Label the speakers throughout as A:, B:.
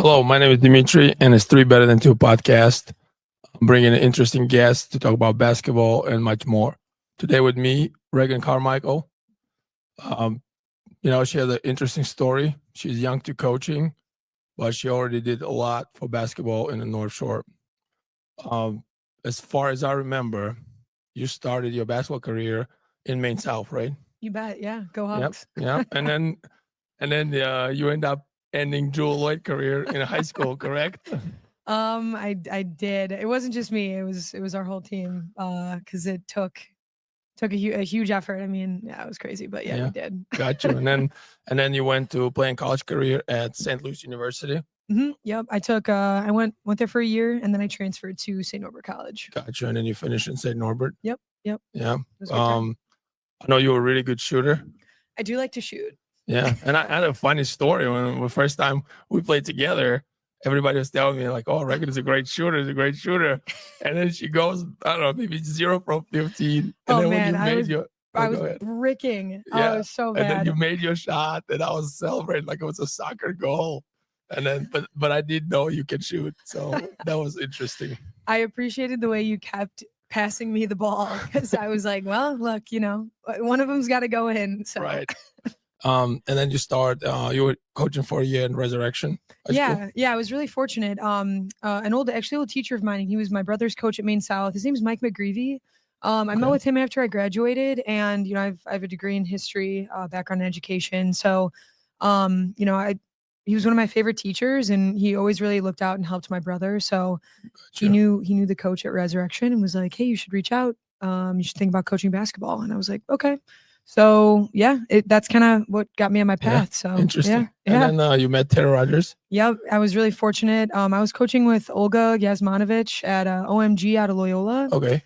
A: Hello, my name is Dimitri, and it's Three Better Than Two podcast. I'm bringing an interesting guest to talk about basketball and much more. Today with me, Regan Carmichael. She has an interesting story. She's young to coaching, but she already did a lot for basketball in the North Shore. As far as I remember, you started your basketball career in Maine South, right?
B: You bet. Yeah. Go Hawks.
A: Yep. And then you end up ending Jewel Lloyd career in high school, correct?
B: I did. It wasn't just me. It was our whole team. Because it took a huge effort. I mean, yeah, it was crazy, but yeah. We did.
A: Got you. And then you went to playing college career at St. Louis University.
B: Mm-hmm. Yep. I went there for a year, and then I transferred to St. Norbert College.
A: Got you. And then you finished in St. Norbert.
B: Yep.
A: Yeah. I know you're a really good shooter.
B: I do like to shoot.
A: Yeah. And I had a funny story when the first time we played together. Everybody was telling me like, "Oh, Regan is a great shooter. And then she goes, I don't know, maybe 0 from 15. And then
B: man,
A: when you
B: I was bricking.
A: Yeah.
B: Oh, it was so bad.
A: And then you made your shot, and I was celebrating like it was a soccer goal. And then, but I didn't know you can shoot, so that was interesting.
B: I appreciated the way you kept passing me the ball, because I was like, well, look, one of them's got to go in. So.
A: Right. And then you were coaching for a year in Resurrection.
B: Yeah, I was really fortunate. An old teacher of mine, and he was my brother's coach at Maine South. His name is Mike McGreevy. I met with him after I graduated, and I have a degree in history, background in education. So, he was one of my favorite teachers, and he always really looked out and helped my brother. So he knew the coach at Resurrection and was like, "Hey, you should reach out. You should think about coaching basketball." And I was like, "Okay." So yeah, that's kind of what got me on my path.
A: Yeah,
B: so
A: interesting. Yeah. And then you met Terry Rogers.
B: Yep, I was really fortunate. I was coaching with Olga Yasmanovich at OMG out of Loyola.
A: Okay.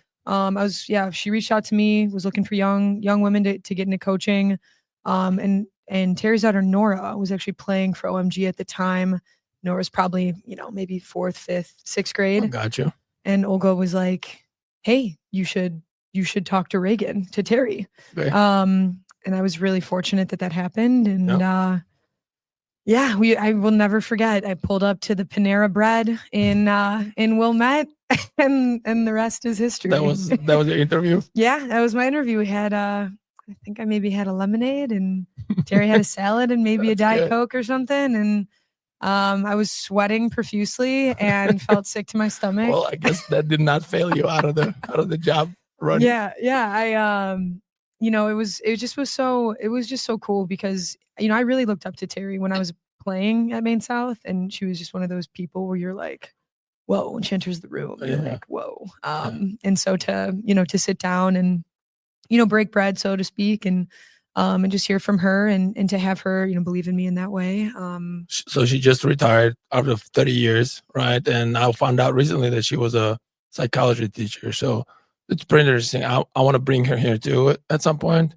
B: She reached out to me, was looking for young women to get into coaching. And Terry's daughter Nora was actually playing for OMG at the time. Nora's probably, maybe 4th, 5th, 6th grade.
A: Oh, gotcha.
B: And Olga was like, "Hey, you should talk to Regan, to Terry."
A: Okay.
B: And I was really fortunate that happened. And I will never forget. I pulled up to the Panera Bread in Wilmette, and the rest is history.
A: That was your interview?
B: Yeah, that was my interview. We had I think I maybe had a lemonade, and Terry had a salad and maybe a Diet Coke or something. And I was sweating profusely and felt sick to my stomach.
A: Well, I guess that did not fail you out of the job running.
B: Yeah. I it was just so cool, because I really looked up to Terry when I was playing at Maine South, and she was just one of those people where you're like, whoa, when she enters the room, you're like, whoa. And so to sit down and break bread, so to speak, and just hear from her, and to have her believe in me in that way.
A: So she just retired after 30 years, right? And I found out recently that she was a psychology teacher. So it's pretty interesting. I want to bring her here too at some point.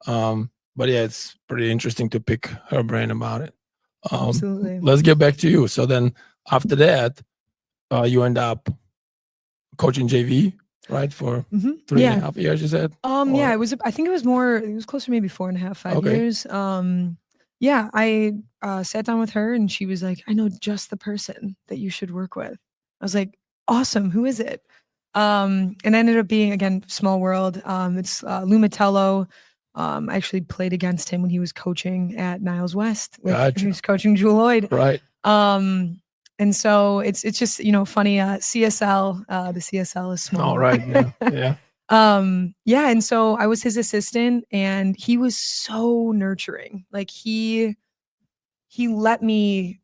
A: But yeah, it's pretty interesting to pick her brain about it.
B: Absolutely.
A: Let's get back to you. So then after that, you end up coaching JV, right? For 3.5 years, you said?
B: Yeah, I think it was closer, maybe 4.5, 5 years. I sat down with her, and she was like, "I know just the person that you should work with." I was like, "Awesome. Who is it?" And ended up being, again, small world. It's Lou Matello. I actually played against him when he was coaching at Niles West. He was coaching Jewel Lloyd.
A: Right.
B: And so it's just, funny, CSL, the CSL is small.
A: Oh, right. Yeah.
B: And so I was his assistant, and he was so nurturing. Like he let me,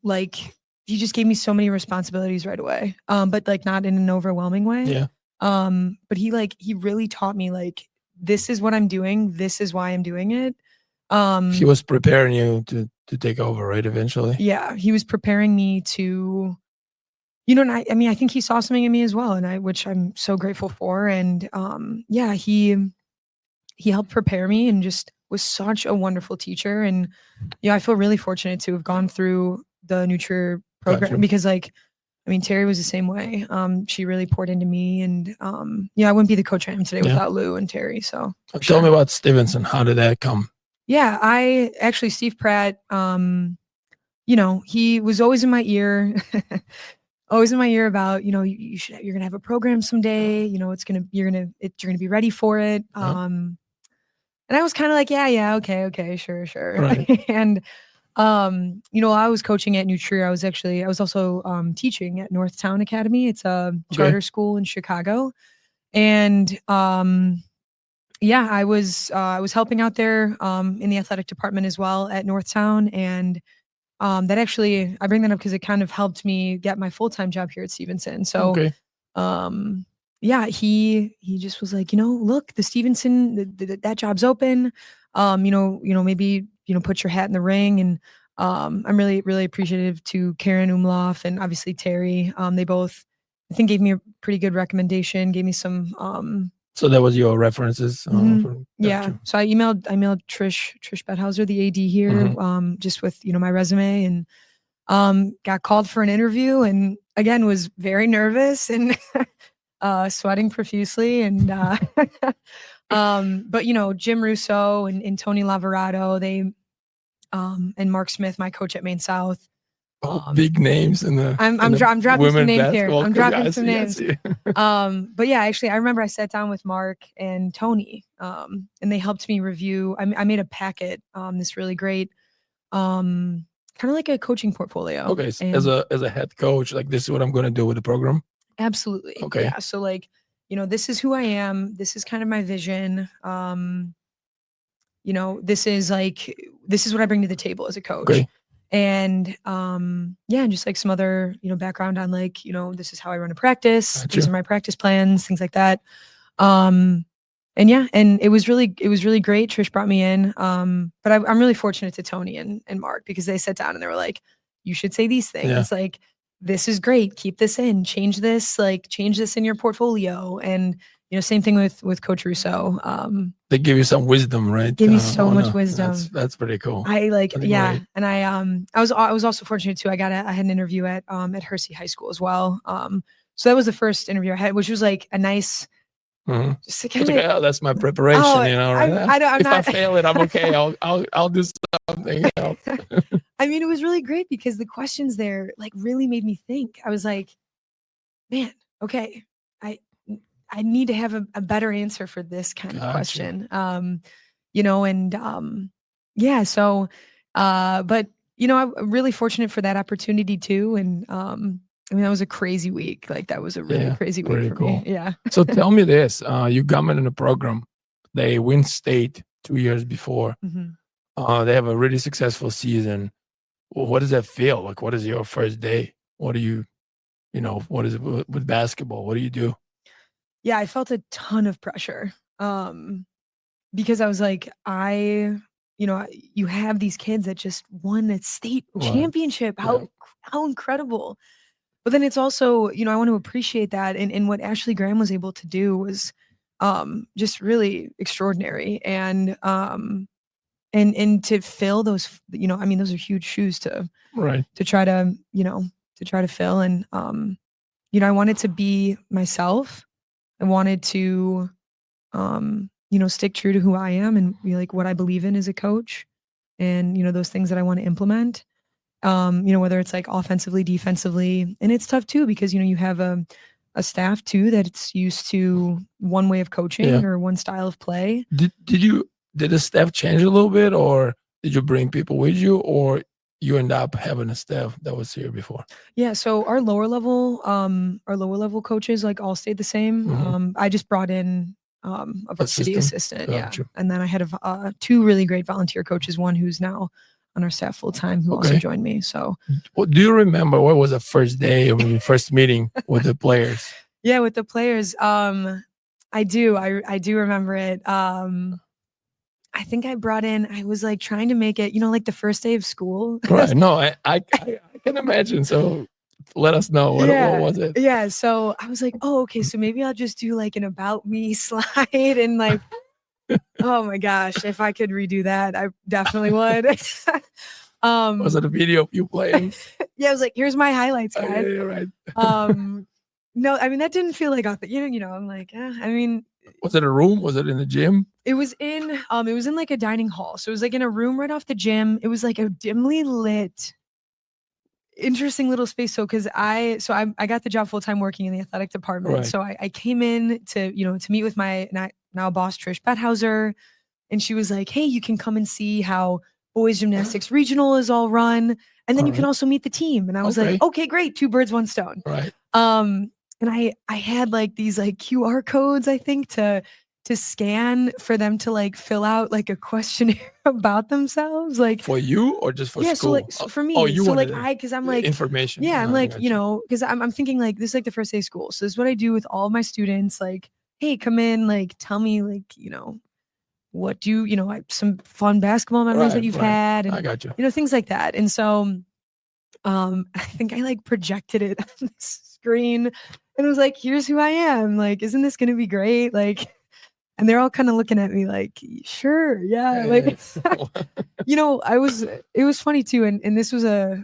B: he just gave me so many responsibilities right away. But not in an overwhelming way.
A: Yeah.
B: But he really taught me, this is what I'm doing. This is why I'm doing it.
A: He was preparing you to take over, right? Eventually.
B: Yeah. He was preparing me to, and I think he saw something in me as well, which I'm so grateful for. And, he helped prepare me, and just was such a wonderful teacher. And, I feel really fortunate to have gone through the Nutri program, because Terry was the same way. She really poured into me, and I wouldn't be the coach I am today without Lou and Terry. So
A: tell me about Stevenson. How did that come?
B: Yeah, Steve Pratt he was always in my ear, always in my ear about, you're gonna have a program someday. You're gonna be ready for it. And I was kind of like, yeah, okay, sure.
A: Right.
B: And I was coaching at New Trier. I was also teaching at Northtown Academy. It's a charter school in Chicago. And I was helping out there in the athletic department as well at Northtown. And that actually, I bring that up because it kind of helped me get my full-time job here at Stevenson. So he just was like, look, the Stevenson, that job's open. Maybe, put your hat in the ring. And I'm really, really appreciative to Karen Umloff and obviously Terry. They both, I think, gave me a pretty good recommendation, gave me some.
A: So that was your references?
B: Yeah. So I emailed Trish Bethhauser, the AD here, just with, my resume, and got called for an interview, and again, was very nervous and sweating profusely. And but Jim Russo and Tony Lavorado, they and Mark Smith, my coach at Maine South.
A: Big names in the.
B: I'm dropping some names here. I'm dropping some names. But yeah, actually, I remember I sat down with Mark and Tony, and they helped me review. I made a packet, this really great, kind of like a coaching portfolio.
A: Okay, so as a head coach, like, this is what I'm going to do with the program.
B: Absolutely.
A: Okay.
B: Yeah. So like, this is who I am. This is kind of my vision. This is what I bring to the table as a coach.
A: Okay.
B: And and just like some other, background on like, this is how I run a practice.
A: Gotcha.
B: These are my practice plans, things like that. And it was really great. Trish brought me in. But I'm really fortunate to Tony and Mark, because they sat down and they were like, you should say these things.
A: Yeah.
B: Like, this is great. Keep this in, change this in your portfolio. And, same thing with Coach Russo.
A: They give you some wisdom, right?
B: Give me so much wisdom.
A: That's pretty cool.
B: That's
A: great.
B: And I was also fortunate too. I had an interview at Hersey High School as well. So that was the first interview I had, which was like a nice. Just to kind of,
A: that's my preparation, right? I fail it, I'm okay. I'll do something else.
B: I mean, it was really great because the questions there like really made me think. I was like, man, okay, I need to have a better answer for this kind of question. So but I'm really fortunate for that opportunity too. And that was a crazy week. Like, that was a really crazy week for me. Yeah.
A: So tell me this, you come in a program, they win state 2 years before. They have a really successful season. Well, what does that feel like? What is your first day? What do you, what is it with basketball? What do you do?
B: Yeah, I felt a ton of pressure. Because I was like, you have these kids that just won a state championship. How incredible. But then it's also, I want to appreciate that. And what Ashley Graham was able to do was just really extraordinary. And to fill those, those are huge shoes to try to fill. And, I wanted to be myself. I wanted to, stick true to who I am and be like what I believe in as a coach, and, those things that I want to implement, whether it's like offensively, defensively. And it's tough too, because, you have a staff too that's used to one way of coaching or one style of play.
A: Did the staff change a little bit, or did you bring people with you, or you end up having a staff that was here before?
B: Yeah. So our lower level coaches like all stayed the same. I just brought in a varsity assistant.
A: Gotcha.
B: Yeah. And then I had two really great volunteer coaches, one who's now on our staff full time, who also joined me. So
A: well, do you remember what was the first day or your first meeting with the players?
B: Yeah, with the players. I do. I do remember it. I think I was like trying to make it, like the first day of school.
A: Right. No, I can imagine. So let us know. What was it?
B: Yeah. So I was like, oh, okay. So maybe I'll just do like an about me slide, and like, oh my gosh, if I could redo that, I definitely would.
A: Was it a video of you playing?
B: Yeah. I was like, here's my highlights, guys.
A: Yeah, right.
B: No, I mean, that didn't feel like I'm like,
A: was it a room? Was it in the gym?
B: It was in like a dining hall. So it was like in a room right off the gym. It was like a dimly lit interesting little space. So because I got the job full time working in the athletic department.
A: Right.
B: So I came in to meet with my now boss Trish Bethhauser, and she was like, "Hey, you can come and see how boys gymnastics regional is all run, and then you can also meet the team." And I was like, "Okay, great, 2 birds, 1 stone."
A: Right.
B: And I had like these like QR codes, I think, to scan for them to like fill out like a questionnaire about themselves, like
A: for you or just for
B: yeah.
A: school?
B: So like so for me,
A: Oh, you
B: so like
A: wanted
B: because I'm like
A: information.
B: yeah, I'm
A: I
B: like
A: got
B: because I'm thinking like this is like the first day of school, so this is what I do with all of my students. Like, hey, come in, like tell me like what do like some fun basketball memories that you've had,
A: I
B: and
A: got you.
B: things like that. And so I think I like projected it on the screen and was like, here's who I am. Like, isn't this gonna be great? Like, and they're all kind of looking at me like, sure, yeah. Like it was funny too. And this was it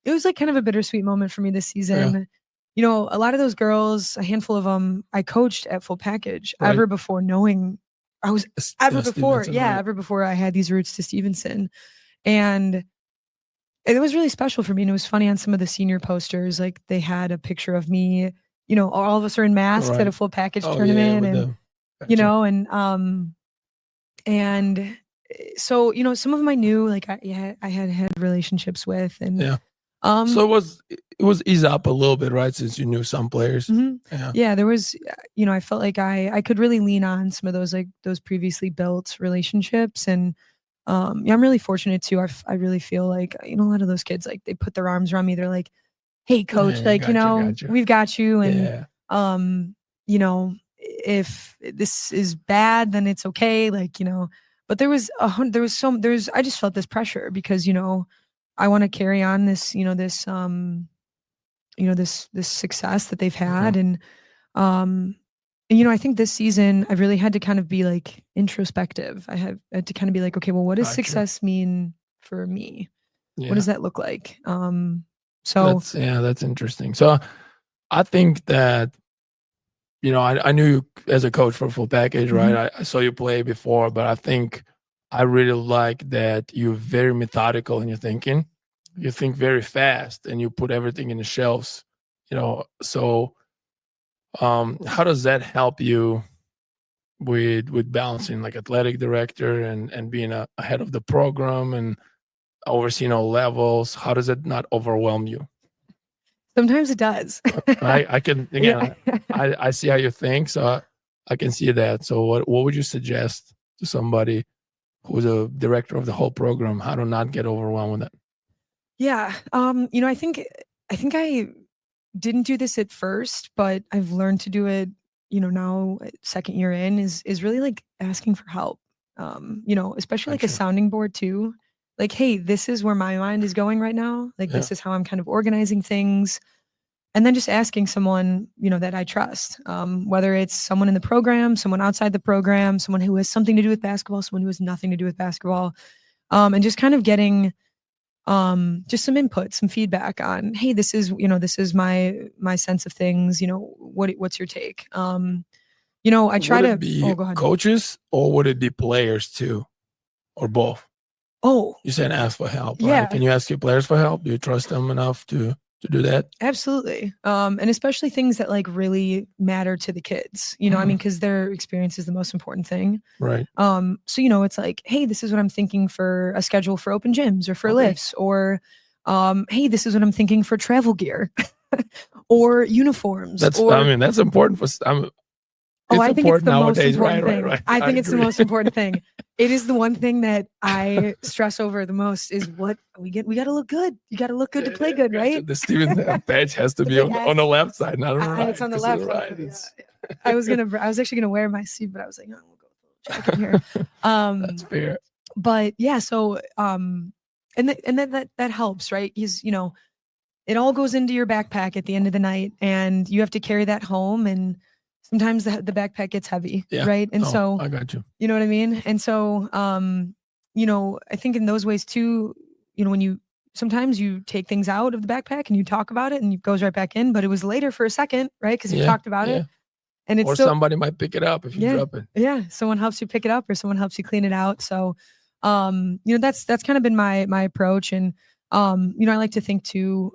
B: was like kind of a bittersweet moment for me this season. Yeah. A lot of those girls, a handful of them, I coached at Full Package ever before knowing I was ever before I had these roots to Stevenson. And it was really special for me. And it was funny on some of the senior posters, like they had a picture of me, all of us are in masks at a Full Package tournament. And so, some of them I knew, like I had relationships with, and
A: so it was ease up a little bit, right? Since you knew some players.
B: Mm-hmm. Yeah, there was, I felt like I could really lean on some of those, like those previously built relationships. And I'm really fortunate too. I really feel like, a lot of those kids, like they put their arms around me. They're like, hey coach, like, we've got you. And, if this is bad, then it's okay. Like, but I just felt this pressure because, I want to carry on this, this success that they've had. And I think this season I've really had to kind of be like introspective. I had to kind of be like, okay, well, what does success mean for me? What does that look like? So
A: that's interesting. So I think that I knew you as a coach for Full Package, right? I saw you play before, but I think I really like that you're very methodical in your thinking. You think very fast and you put everything in the shelves, so how does that help you with balancing like athletic director and being ahead of the program and overseeing all levels? How does it not overwhelm you?
B: Sometimes it does.
A: I can, again, I see how you think, so I can see that. So what would you suggest to somebody who's a director of the whole program, how to not get overwhelmed with it?
B: Yeah. I think I didn't do this at first, but I've learned to do it, now second year in is really like asking for help. Especially like a sounding board too. Like, hey, this is where my mind is going right now. Like, this is how I'm kind of organizing things. And then just asking someone, that I trust, whether it's someone in the program, someone outside the program, someone who has something to do with basketball, someone who has nothing to do with basketball, and just kind of getting just some input, some feedback on, hey, this is my sense of things. What's your take? I try to
A: be coaches, or would it be players too, or both?
B: Oh,
A: you said ask for help,
B: yeah.
A: Right? Can you ask your players for help? Do you trust them enough to do that?
B: Absolutely. And especially things that like really matter to the kids, I mean, because their experience is the most important thing.
A: Right.
B: So, it's like, hey, this is what I'm thinking for a schedule for open gyms or for lifts, or, hey, this is what I'm thinking for travel gear or uniforms.
A: That's important for,
B: I think it's the most important thing.
A: Right.
B: I think it's the most important thing. It is the one thing that I stress over the most is what we got to look good. You got to look good to play good, right?
A: The Steven badge has to be on the left side, not on the right.
B: It's on the left.
A: Right.
B: I was actually gonna wear my suit, but I was like, no, we'll go with a little jacket here.
A: That's fair.
B: But yeah, so and then that helps, right? Because it all goes into your backpack at the end of the night, and you have to carry that home, and sometimes the backpack gets heavy, right? And so
A: I got you.
B: You know what I mean? And so, I think in those ways too, when sometimes you take things out of the backpack and you talk about it and it goes right back in, but it was later for a second, right? Because you talked about it. And it's
A: somebody might pick it up if you drop it.
B: Yeah. Someone helps you pick it up or someone helps you clean it out. So, that's kind of been my approach. And I like to think too,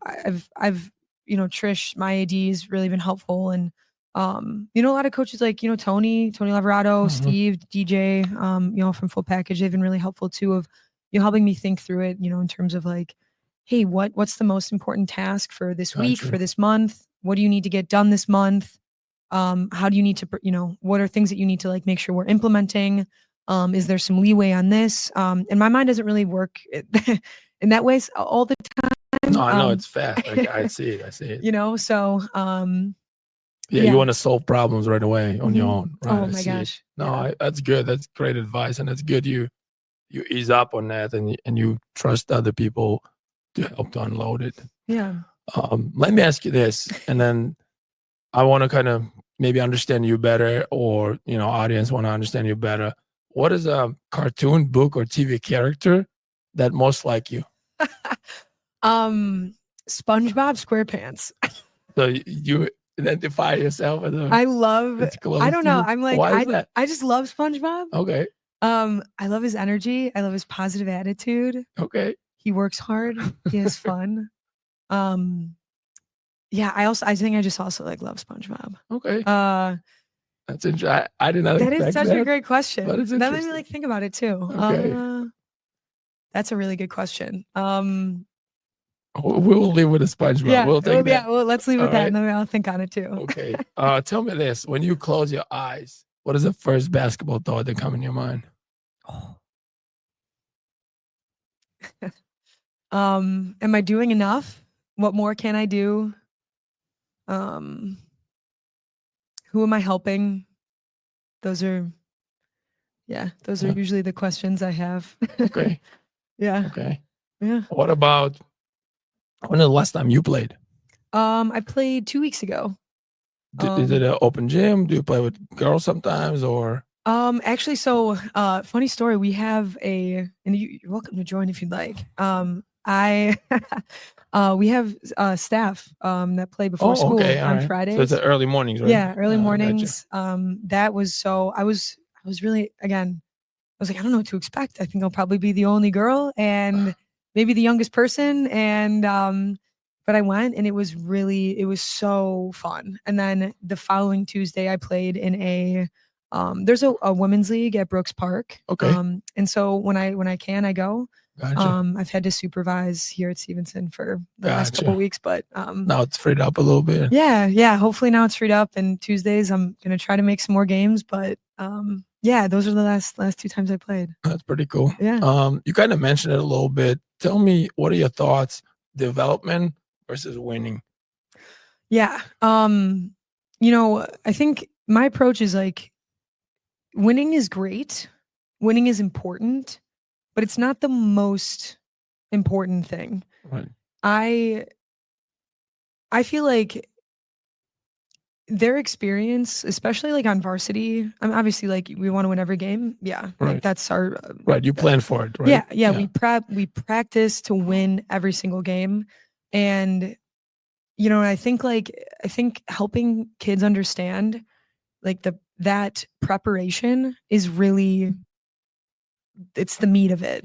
B: I've Trish, my AD has really been helpful. And, a lot of coaches like, Tony Leverado, Steve, DJ, from Full Package, they've been really helpful too of, helping me think through it, in terms of like, hey, what's the most important task for this week, for this month? What do you need to get done this month? How do you need to, what are things that you need to like make sure we're implementing? Is there some leeway on this? And my mind doesn't really work in that way all the time.
A: No, I know it's fast. I see it.
B: So
A: you want to solve problems right away on your own. Right?
B: Oh my gosh.
A: No, that's good. That's great advice, and that's good. You ease up on that, and you trust other people to help to unload it.
B: Yeah.
A: Let me ask you this, and then I want to kind of maybe understand you better, or audience want to understand you better. What is a cartoon, book, or TV character that most like you?
B: SpongeBob SquarePants.
A: So you identify yourself as
B: I don't know. I'm like,
A: why is that?
B: I just love SpongeBob.
A: Okay.
B: I love his energy. I love his positive attitude.
A: Okay.
B: He works hard. He has fun. Yeah, I think I just also like love SpongeBob.
A: Okay. That's interesting. I did not expect that.
B: That is such a great question.
A: But it's
B: that made me like think about it too.
A: Okay.
B: That's a really good question.
A: We'll leave with a SpongeBob.
B: Yeah,
A: we'll take that.
B: Yeah, well, let's leave with that,
A: right.
B: and then I'll think on it too.
A: Okay. Tell me this: when you close your eyes, what is the first basketball thought that comes in your mind?
B: Am I doing enough? What more can I do? Who am I helping? Those are usually the questions I have.
A: Okay.
B: Yeah.
A: Okay.
B: Yeah.
A: What about when the last time you played?
B: I played 2 weeks ago.
A: Is it an open gym? Do you play with girls sometimes, or?
B: Actually, so funny story. We have and you're welcome to join if you'd like. We have staff that play before school on Fridays.
A: So it's early mornings, right?
B: Yeah, early mornings. That was so I was really, again, I was like, I don't know what to expect. I think I'll probably be the only girl and maybe the youngest person. And but I went, and it was so fun. And then the following Tuesday I played in there's a women's league at Brooks Park.
A: Okay.
B: And so when I can, I go.
A: Gotcha.
B: I've had to supervise here at Stevenson for the last couple of weeks, but
A: now it's freed up a little bit.
B: Yeah. Hopefully now it's freed up, and Tuesdays I'm gonna try to make some more games. But yeah, those are the last 2 times I played. That's
A: pretty cool.
B: Yeah.
A: You kind of mentioned it a little bit. Tell me, what are your thoughts? Development versus winning.
B: Yeah. I think my approach is like, winning is great. Winning is important, but it's not the most important thing.
A: Right.
B: I feel like their experience, especially like on varsity, obviously like we want to win every game. Yeah.
A: Right.
B: Like that's our
A: right. You plan for it, right?
B: Yeah. We practice to win every single game. And I think helping kids understand like that preparation is really, it's the meat of it,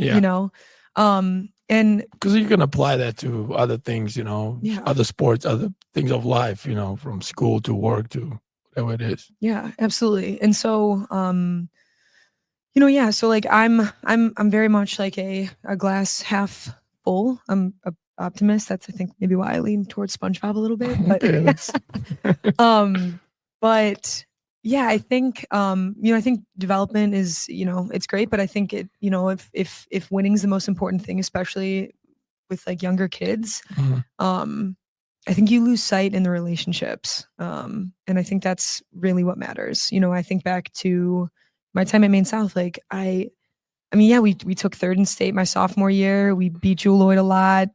B: and
A: because you can apply that to other things, other sports, other things of life, from school to work to whatever it is.
B: Yeah, absolutely. And so, so like I'm very much like a glass half full. I'm a optimist. That's, I think, maybe why I lean towards SpongeBob a little bit. But but yeah, I think I think development is, it's great, but I think it, if winning's the most important thing, especially with like younger kids, I think you lose sight in the relationships. And I think that's really what matters. I think back to my time at Maine South, like I mean, yeah, we took third in state my sophomore year. We beat Jewel Lloyd a lot.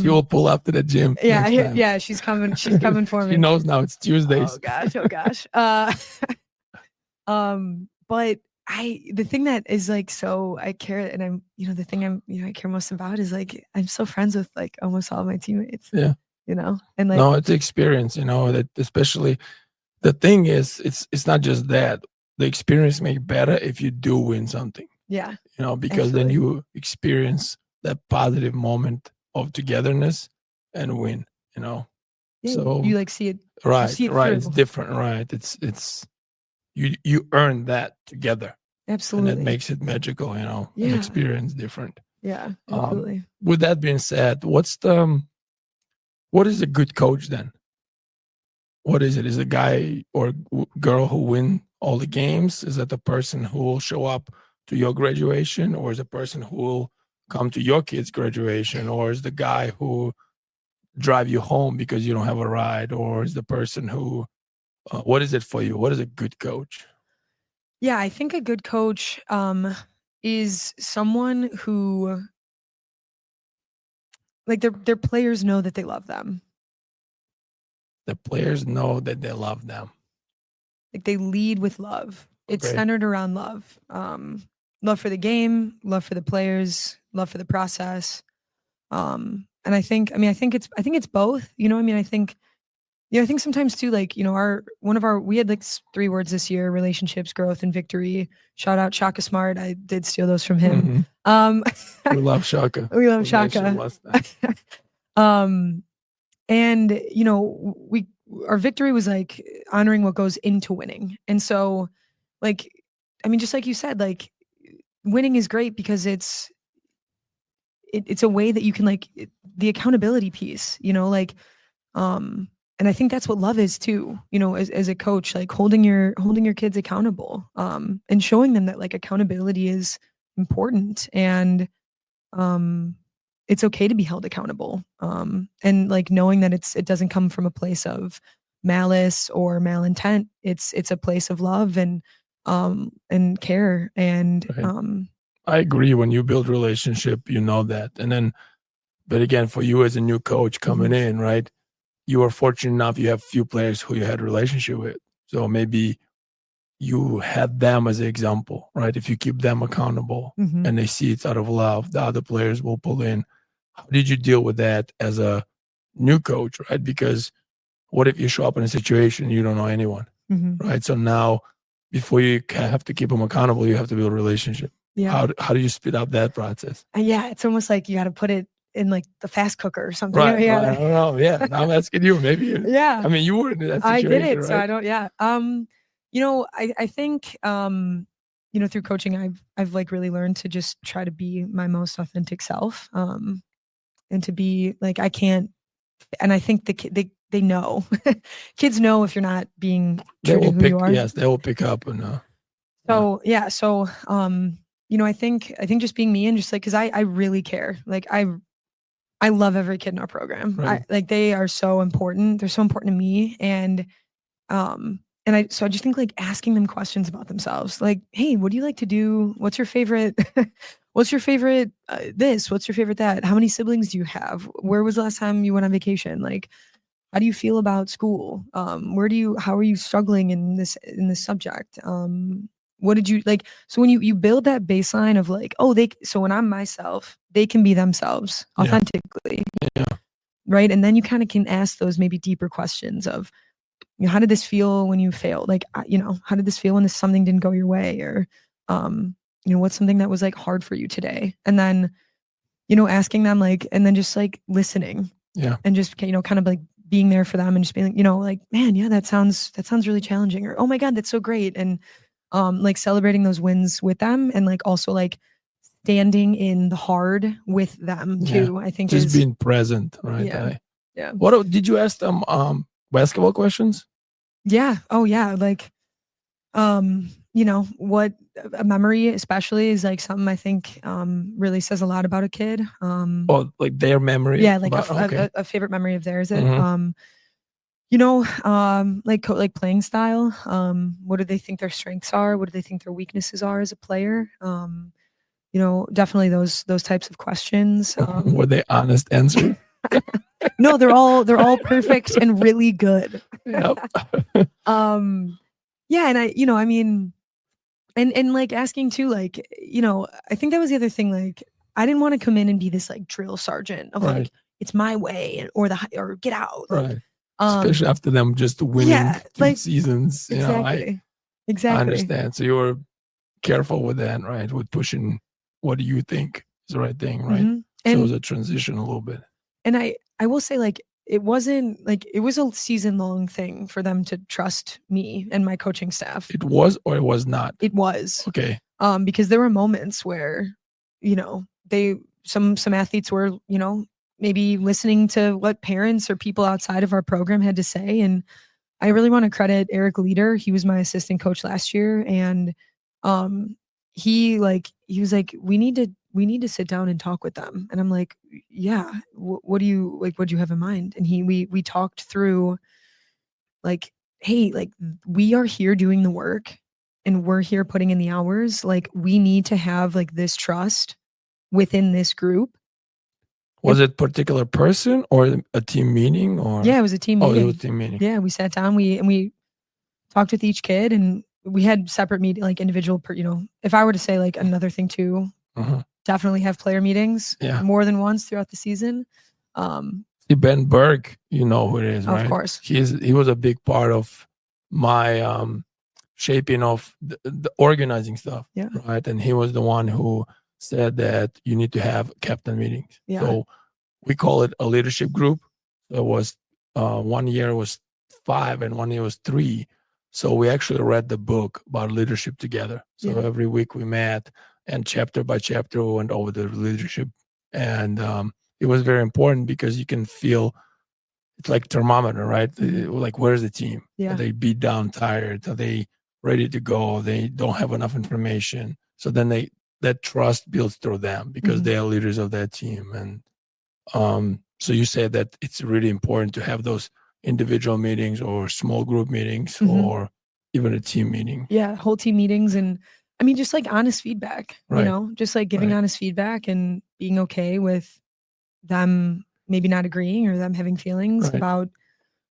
A: She will pull up to the gym.
B: Yeah, she's coming for me.
A: She knows now it's Tuesdays.
B: Oh gosh. But the thing that is like, so I care, and I'm, the thing I care most about is like, I'm still friends with like almost all of my teammates.
A: Yeah.
B: And like,
A: no, it's experience, that especially the thing is, it's not just that. The experience make better if you do win something.
B: Yeah.
A: You know, because then
B: Absolutely.
A: you experience that positive moment of togetherness and win, you know.
B: Yeah,
A: So
B: you like see it. You
A: right,
B: see it
A: right. It's
B: through.
A: different, right? It's you earn that together, and that
B: Absolutely.
A: makes it magical, you know, an
B: Yeah.
A: experience different.
B: Yeah. Absolutely.
A: With that being said, what is a good coach then? What is it? Is it a guy or girl who win all the games? Is that the person who will show up to your graduation, or is the person who will come to your kid's graduation, or is the guy who drive you home because you don't have a ride, or is the person who? What is it for you? What is a good coach?
B: Yeah, I think a good coach is someone who like their players know that they love them.
A: The players know that they love them.
B: Like they lead with love. It's
A: Okay.
B: centered around love. Love for the game, love for the players, love for the process. And I think it's both. You know, I mean, I think yeah, I think sometimes too, like, you know, we had like 3 words this year: relationships, growth, and victory. Shout out Shaka Smart. I did steal those from him.
A: Mhm.
B: Um,
A: We love Shaka.
B: we love
A: We mentioned
B: Shaka.
A: last time.
B: um, and you know, our victory was like honoring what goes into winning. And so, like, I mean, just like you said, like winning is great because it's a way that you can the accountability piece, you know, like and I think that's what love is too, you know, as a coach, like holding your kids accountable, and showing them that like accountability is important, and um it's okay to be held accountable, and like knowing that it doesn't come from a place of malice or malintent. It's a place of love and care, and
A: Right. I agree. When you build relationship, you know that. And then, but again, for you as a new coach coming in, right? You are fortunate enough you have few players who you had a relationship with. So maybe you had them as an example, right? If you keep them accountable and they see it's out of love, the other players will pull in. How did you deal with that as a new coach, right? Because what if you show up in a situation you don't know anyone, right? So now, before you have to keep them accountable, you have to build a relationship.
B: Yeah.
A: How do you speed up that process?
B: And yeah, it's almost like you got to put it in like the fast cooker or something.
A: Right,
B: Yeah.
A: right. I don't know. Yeah, now I'm asking you. Maybe
B: Yeah.
A: I mean, you were in that
B: I did
A: situation,
B: it, so
A: right?
B: I don't. Yeah. You know, I think you know, through coaching, I've like really learned to just try to be my most authentic self, and to be like I can't. And I think they know, kids know if you're not being
A: They
B: true to
A: will
B: who you
A: pick.
B: are.
A: Yes, they will pick up and.
B: So yeah, so you know, I think just being me and just like because I really care. Like I love every kid in our program.
A: Right.
B: Like they are so important. They're so important to me, and I just think like asking them questions about themselves, like, hey, what do you like to do? What's your favorite? What's your favorite this? What's your favorite that? How many siblings do you have? Where was the last time you went on vacation? Like, how do you feel about school? How are you struggling in this subject? What did you like? So when you build that baseline of like, oh, so when I'm myself, they can be themselves authentically.
A: Yeah.
B: Right. And then you kind of can ask those maybe deeper questions of, you know, how did this feel when you failed? Like, you know, how did this feel when something didn't go your way? Or, you know, what's something that was like hard for you today? And then, you know, asking them like, and then just like listening.
A: Yeah.
B: And just, you know, kind of like being there for them and just being, you know, like, man, yeah, that sounds really challenging. Or, oh my God, that's so great. And, like celebrating those wins with them, and like also like standing in the hard with them too. I think
A: just being present, right?
B: Yeah.
A: What did you ask them? Basketball questions?
B: Yeah. Oh yeah. Like, you know, what a memory especially is like something I think really says a lot about a kid.
A: Oh, like their memory?
B: Yeah, like
A: okay.
B: a favorite memory of theirs. You know, like playing style. What do they think their strengths are? What do they think their weaknesses are as a player? You know, definitely those types of questions.
A: Were they honest answers?
B: No, they're all perfect and really good.
A: Yep.
B: Yeah, and you know, I mean, and like asking too, like, you know, I think that was the other thing. Like, I didn't want to come in and be this like drill sergeant of like, it's my way or get out.
A: Right. Especially after them just winning 2 seasons. You know,
B: exactly.
A: I understand. So you were careful with that, right? With pushing what do you think is the right thing, right?
B: Mhm.
A: So it
B: And
A: was a transition a little bit.
B: and I will say, like, it wasn't like it was a season-long thing for them to trust me and my coaching staff.
A: It was or it was not?
B: It was.
A: Okay.
B: Because there were moments where, you know, some athletes were, you know, maybe listening to what parents or people outside of our program had to say. And I really want to credit Eric Leader. He was my assistant coach last year, and he was like, we need to sit down and talk with them. And I'm like, yeah, what do you have in mind? And we talked through, like, hey, like, we are here doing the work and we're here putting in the hours. Like, we need to have like this trust within this group.
A: Was it a particular person or a team meeting or?
B: Yeah, it was a team meeting.
A: Oh, it was a team meeting.
B: Yeah, we sat down, we talked with each kid, and we had separate meeting, like individual, you know, if I were to say like another thing too, definitely have player meetings more than once throughout the season.
A: Ben Berg, you know who it is, right?
B: Of course.
A: He was a big part of my shaping of the organizing stuff, right? And he was the one who said that you need to have captain meetings.
B: Yeah.
A: So we call it a leadership group. It was 1 year was 5 and 1 year was 3. So we actually read the book about leadership together. So every week we met, and chapter by chapter we went over the leadership. And it was very important because you can feel it's like thermometer, right? Like, where's the team?
B: Yeah.
A: Are they beat down, tired? Are they ready to go? They don't have enough information. So then that trust builds through them because they are leaders of that team. And so you said that it's really important to have those individual meetings or small group meetings or even a team meeting.
B: Yeah, whole team meetings. And I mean, just like honest feedback,
A: Right.
B: you know, just like giving honest feedback and being okay with them maybe not agreeing or them having feelings about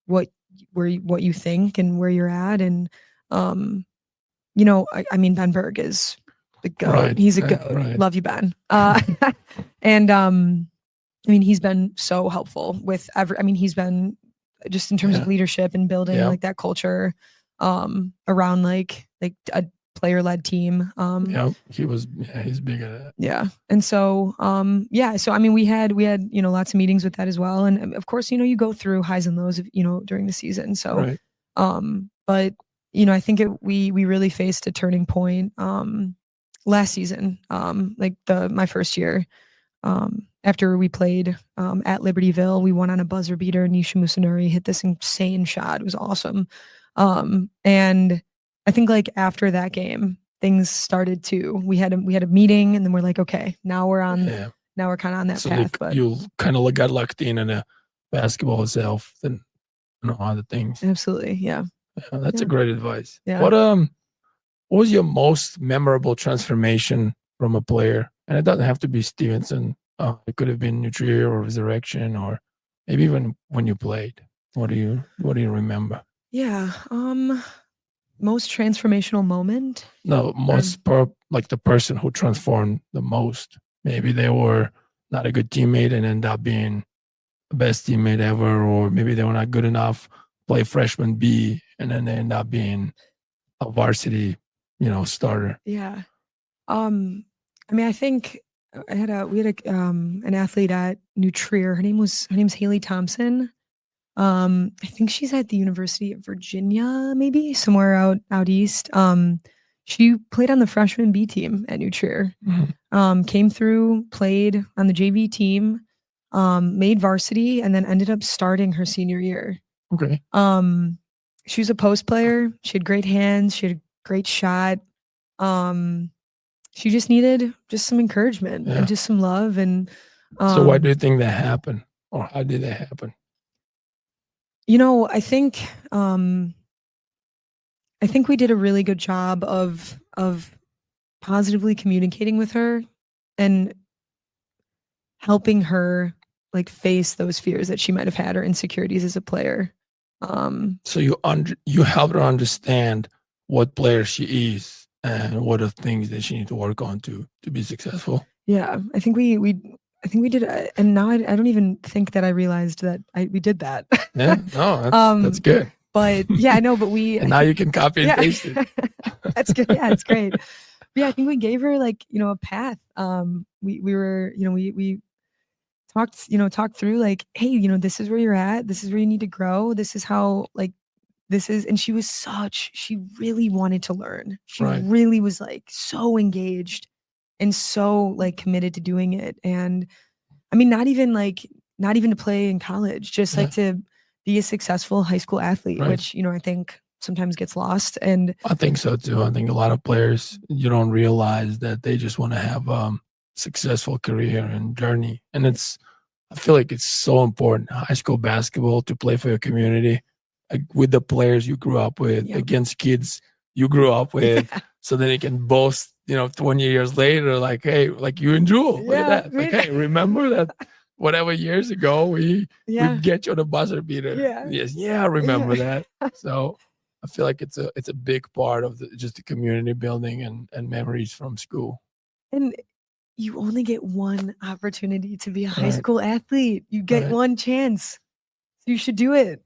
B: what you think and where you're at. And you know, I mean, Ben Berg is the GOAT.
A: Right.
B: He's a GOAT. Love you, Ben. And I mean, he's been so helpful with he's been just in terms of leadership and building like that culture around like a player-led team.
A: He's big at that.
B: Yeah. And so so I mean, we had, you know, lots of meetings with that as well. And of course, you know, you go through highs and lows of, you know, during the season. So but you know, I think we really faced a turning point last season, like my first year. After we played at Libertyville, we won on a buzzer beater. Nisha Musunuri hit this insane shot. It was awesome. And I think like after that game, things started to, we had a meeting, and then we're like, okay, now we're kind of on that path. But
A: you kind of got locked in a basketball itself and, you know, other things.
B: Absolutely. Yeah.
A: That's a great advice.
B: Yeah.
A: What was your most memorable transformation from a player? And it doesn't have to be Stevenson. It could have been Nutrier or Resurrection, or maybe even when you played. What do you remember?
B: Yeah. Most transformational moment?
A: No, like the person who transformed the most. Maybe they were not a good teammate and end up being the best teammate ever, or maybe they were not good enough, play freshman B, and then they end up being a varsity, you know, starter.
B: Yeah. I mean, I think we had an athlete at Nutrier. Her name's Haley Thompson. I think she's at the University of Virginia, maybe somewhere out east. She played on the freshman B team at Nutrier. Came through, played on the JV team, made varsity, and then ended up starting her senior year.
A: Okay.
B: She was a post player. She had great hands. She had a great shot. She just needed some encouragement and just some love. And
A: so why do you think that happened, or how did that happen?
B: You know, I think we did a really good job of positively communicating with her and helping her like face those fears that she might have had or insecurities as a player.
A: So you helped her understand what player she is and what are things that she needs to work on to be successful.
B: Yeah, I think we did, and now I don't even think that I realized that we did that.
A: Yeah, no, that's good.
B: But yeah, I know, but we
A: and now you can copy and paste it.
B: That's good. Yeah, it's great. Yeah, I think we gave her like, a path. We were, we talked through like, hey, this is where you're at. This is where you need to grow. This is how like this is. And she really wanted to learn. She
A: Right.
B: really was like so engaged and so like committed to doing it. And I mean, not even to play in college, just like to be a successful high school athlete,
A: Right.
B: which, I think sometimes gets lost. And
A: I think so too. I think a lot of players, you don't realize that they just want to have successful career and journey. And I feel like it's so important, high school basketball, to play for your community, like with the players you grew up with, against kids you grew up with, so then you can boast, 20 years later, like, hey, like you and Jewel, look at that. Like, hey, remember that whatever years ago we get you on a buzzer beater. Yes, I remember that. So I feel like it's a big part of just the community building and memories from school.
B: And you only get one opportunity to be a high school athlete. You get one chance. You should do it.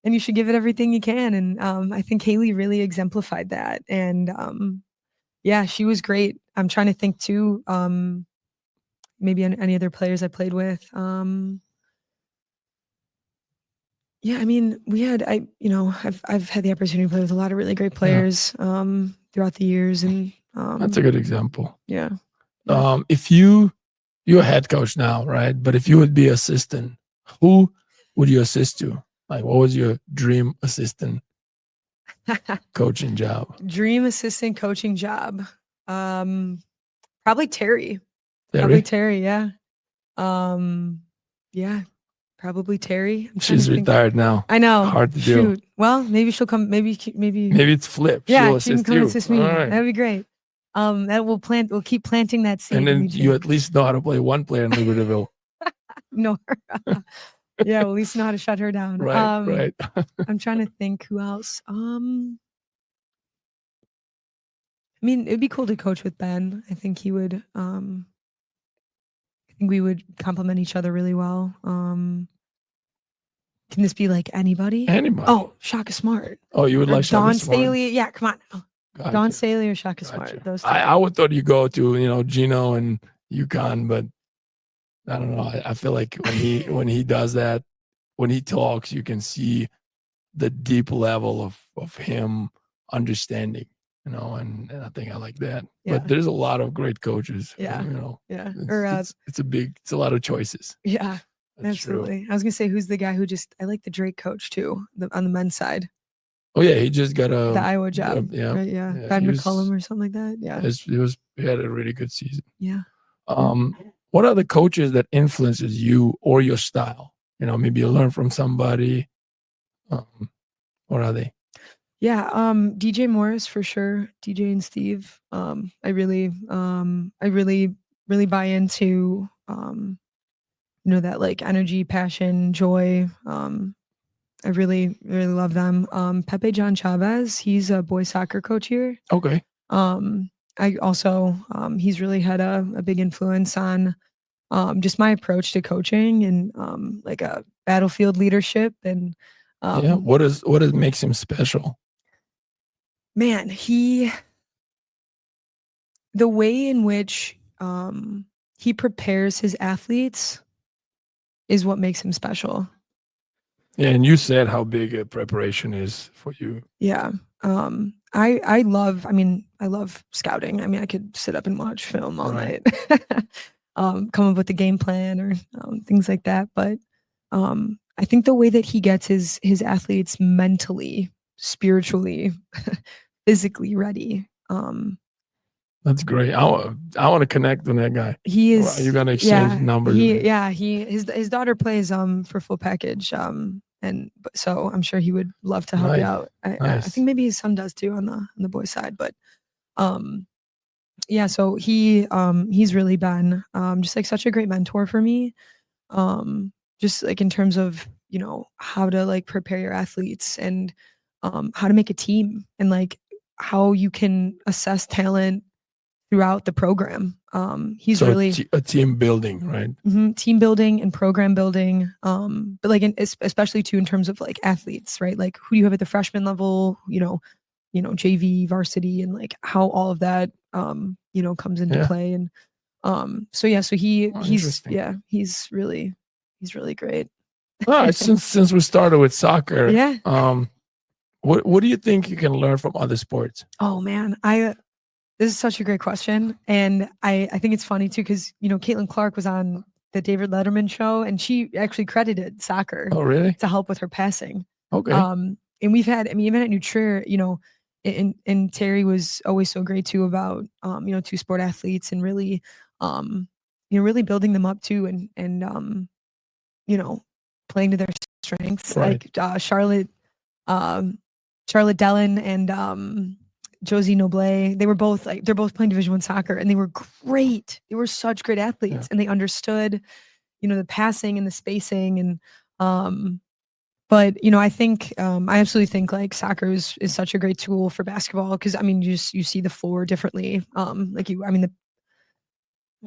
B: And you should give it everything you can. And I think Haley really exemplified that. And she was great. I'm trying to think too, maybe any other players I played with. I mean, I've had the opportunity to play with a lot of really great players throughout the years. And
A: that's a good example.
B: Yeah.
A: If you're a head coach now, right? But if you would be assistant, who would you assist to? Like, what was your dream assistant coaching job?
B: Dream assistant coaching job. Probably Terry.
A: Terry?
B: Probably Terry, yeah. Probably Terry.
A: She's retired now.
B: I know.
A: Hard to do.
B: Well, maybe she'll come. Maybe
A: it's flipped.
B: Yeah,
A: she
B: can come
A: you.
B: assist me. Right. That'd be great. We'll keep planting that seed.
A: And then you at least know how to play one player in Libertyville.
B: No. Yeah, we'll at least know how to shut her down.
A: Right.
B: I'm trying to think who else. I mean, it'd be cool to coach with Ben. I think he would. I think we would complement each other really well. Can this be like anybody?
A: Anybody.
B: Oh, Shaka Smart.
A: Oh, you would like Shaka
B: Dawn
A: Smart?
B: Staley. Yeah, come on.
A: Gotcha.
B: Dawn Staley or Shaka Smart. Those.
A: I would thought you go to Gino and UConn, but I don't know. I feel like when he does that, when he talks, you can see the deep level of him understanding, and I think I like that.
B: Yeah.
A: But there's a lot of great coaches.
B: Yeah.
A: Yeah. It's a lot of choices.
B: Yeah.
A: That's
B: Absolutely.
A: true.
B: I was gonna say, who's the guy who I like the Drake coach too, on the men's side.
A: Oh yeah, he just got
B: the Iowa job.
A: Yeah.
B: Right, yeah. Ben McCullum or something like that. Yeah.
A: He had a really good season.
B: Yeah.
A: What are the coaches that influences you or your style? Maybe you learn from somebody. What are they?
B: Yeah, DJ Morris for sure. DJ and Steve. I really buy into that like energy, passion, joy. I really love them. Pepe John Chavez, he's a boys soccer coach here.
A: Okay.
B: I also he's really had a big influence on just my approach to coaching and like a battlefield leadership. And
A: what makes him special?
B: Man, the way in which he prepares his athletes is what makes him special.
A: Yeah, and you said how big a preparation is for you.
B: Yeah. I love scouting. I mean, I could sit up and watch film all night. Come up with a game plan or things like that. But I think the way that he gets his athletes mentally, spiritually, physically ready.
A: That's great. I want to connect with that guy.
B: He is.
A: You're gonna exchange numbers.
B: His daughter plays for Full Package. So I'm sure he would love to help you out. I think maybe his son does too on the boys' side. But so he's really been just like such a great mentor for me. Just like in terms of how to like prepare your athletes and how to make a team and like how you can assess talent throughout the program. He's really
A: a team building, right?
B: Mm-hmm, team building and program building. But like especially too in terms of like athletes, right? Like who do you have at the freshman level? JV, varsity, and like how all of that comes into play. And so he's really great.
A: All right, since we started with soccer,
B: Yeah.
A: What do you think you can learn from other sports?
B: Oh man, this is such a great question, and I think it's funny too because Caitlin Clark was on the David Letterman show, and she actually credited soccer.
A: Oh, really?
B: To help with her passing.
A: Okay.
B: And we've had, even at New Trier, and Terry was always so great too about two sport athletes and really really building them up too, and playing to their strengths.
A: Right.
B: Like Charlotte Dellin and Josie Noblet, they're both playing Division I soccer, and they were great. They were such great athletes, and they understood, the passing and the spacing, and but I think I absolutely think like soccer is such a great tool for basketball because you see the floor differently. I don't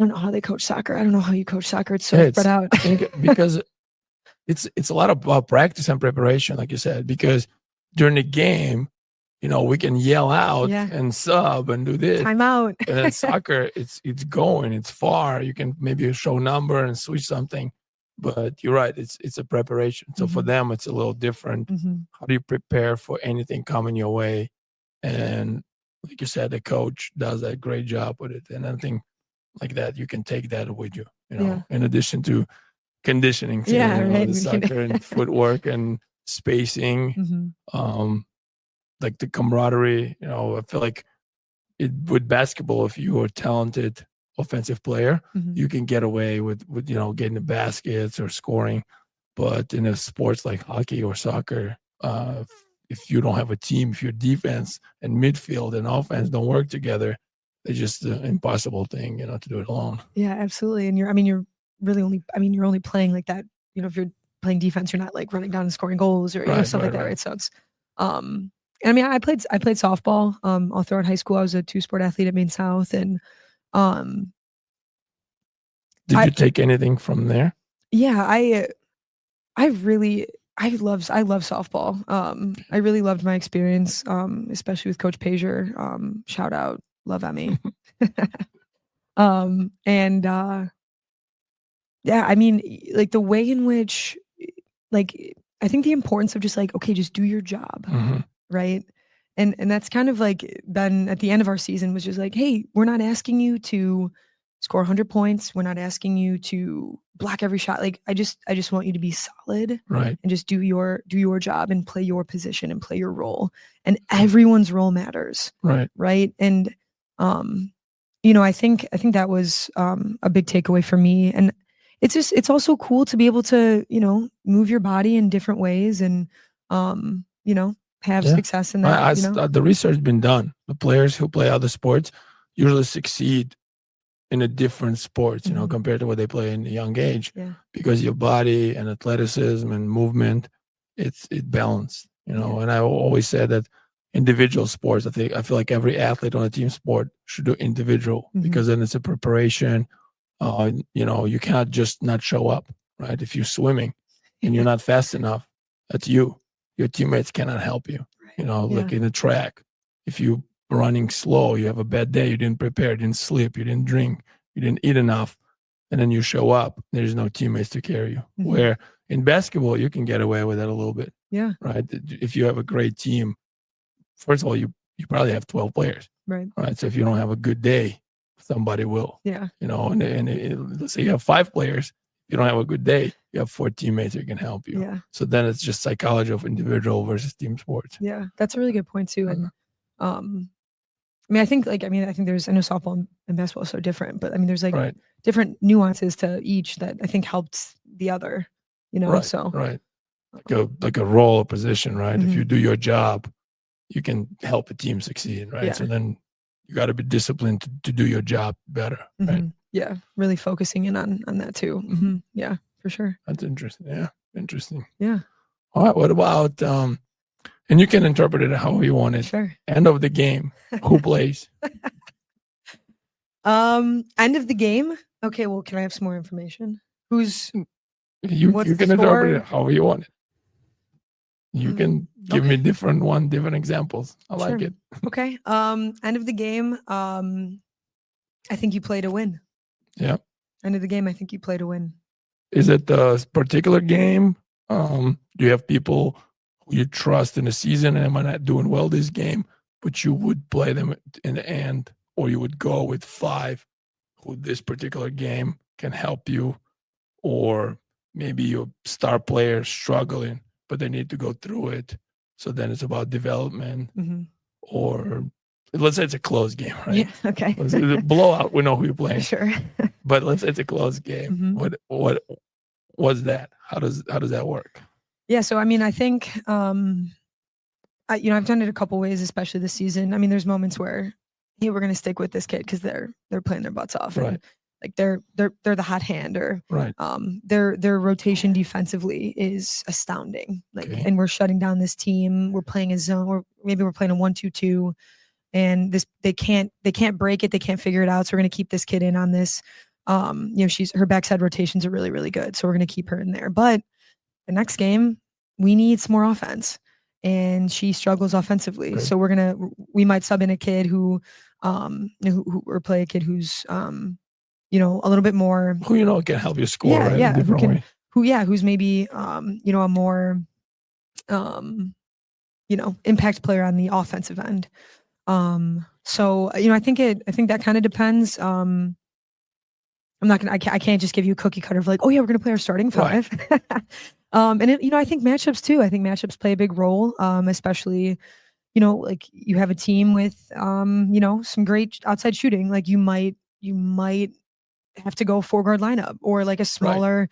B: know how they coach soccer. I don't know how you coach soccer. It's so spread out.
A: Because it's a lot about practice and preparation, like you said, because during the game, we can yell out and sub and do this.
B: Time out.
A: And then soccer, it's going, it's far. You can maybe show number and switch something. But you're right, it's a preparation. So for them, it's a little different. How do you prepare for anything coming your way? And like you said, the coach does a great job with it. And I think like that, you can take that with you, in addition to conditioning, the soccer and footwork and spacing, like the camaraderie. I feel like with basketball, if you're a talented offensive player, you can get away with getting the baskets or scoring. But in a sports like hockey or soccer, if you don't have a team, if your defense and midfield and offense don't work together, it's just an impossible thing, to do it alone.
B: Yeah, absolutely. And you're really only, you're only playing like that. If you're playing defense, you're not like running down and scoring goals or stuff like that, right? So it's, and I played softball all throughout high school. I was a 2-sport athlete at Maine South, and
A: did you take anything from there?
B: Yeah, I love softball. I really loved my experience, especially with Coach Pazier. Shout out, love Emmy. And like the way in which, like, I think the importance of just like, okay, just do your job, right? And that's kind of like been at the end of our season was just like, hey, we're not asking you to score 100 points. We're not asking you to block every shot. Like I just want you to be solid,
A: right?
B: And just do your job and play your position and play your role. And everyone's role matters,
A: right?
B: And I think that was a big takeaway for me. And it's also cool to be able to move your body in different ways and have success in that.
A: The research has been done. The players who play other sports usually succeed in a different sports, compared to what they play in a young age, because your body and athleticism and movement, it's balanced, And I always said that individual sports, I feel like every athlete on a team sport should do individual, because then it's a preparation. You cannot just not show up, right? If you're swimming and you're not fast enough, that's you. Your teammates cannot help you, like in the track. If you running slow, you have a bad day, you didn't prepare, you didn't sleep, you didn't drink, you didn't eat enough, and then you show up, there's no teammates to carry you. Where in basketball, you can get away with that a little bit.
B: Yeah.
A: Right. If you have a great team, first of all, you probably have 12 players.
B: Right.
A: Right. So if you don't have a good day, somebody will.
B: Yeah.
A: And let's say you have 5 players, you don't have a good day, you have 4 teammates who can help you.
B: Yeah.
A: So then it's just psychology of individual versus team sports.
B: Yeah. That's a really good point too. And I think there's, I know softball and basketball are so different, but there's like different nuances to each that I think helped the other,
A: Right,
B: so.
A: Right. Like a role or position, right? If you do your job, you can help a team succeed, right?
B: Yeah.
A: So then you got to be disciplined to do your job better, right?
B: Yeah. Really focusing in on that too. Yeah, for sure.
A: That's interesting. Yeah. Interesting.
B: Yeah.
A: All right. What about, and you can interpret it how you want it.
B: Sure.
A: End of the game. Who plays?
B: End of the game. Okay. Well, can I have some more information?
A: You can interpret it how you want it. You can give me different examples. I like it.
B: Okay. End of the game. I think you play to win.
A: Yeah.
B: End of the game. I think you play to win.
A: Is it a particular game? Do you have people who you trust in the season and am I not doing well this game, but you would play them in the end, or you would go with 5 who this particular game can help you, or maybe your star player struggling, but they need to go through it. So then it's about development, or let's say it's a close game, right?
B: Yeah. Okay.
A: It's a blowout. We know who you're playing.
B: Sure.
A: But let's say it's a close game. What was that? How does that work?
B: Yeah. So I mean, I think I've done it a couple ways, especially this season. I mean, there's moments where, hey, we're gonna stick with this kid because they're playing their butts off,
A: right?
B: And, like they're the hot hand, or
A: right.
B: Their rotation defensively is astounding. Like, and we're shutting down this team. We're playing a zone, or maybe we're playing a 1-2-2, and they can't break it. They can't figure it out. So we're gonna keep this kid in on this. Her backside rotations are really, really good. So we're gonna keep her in there. But the next game, we need some more offense, and she struggles offensively.
A: Okay.
B: So we might sub in a kid who or play a kid who's a little bit more
A: who can help you score, right?
B: Yeah,
A: in a way.
B: Who's maybe a more impact player on the offensive end. So I think that kind of depends. I can't just give you a cookie cutter of like, oh yeah, we're gonna play our starting 5. Right. I think matchups too. I think matchups play a big role, especially like you have a team with some great outside shooting. Like you might have to go 4-guard lineup, or like a smaller,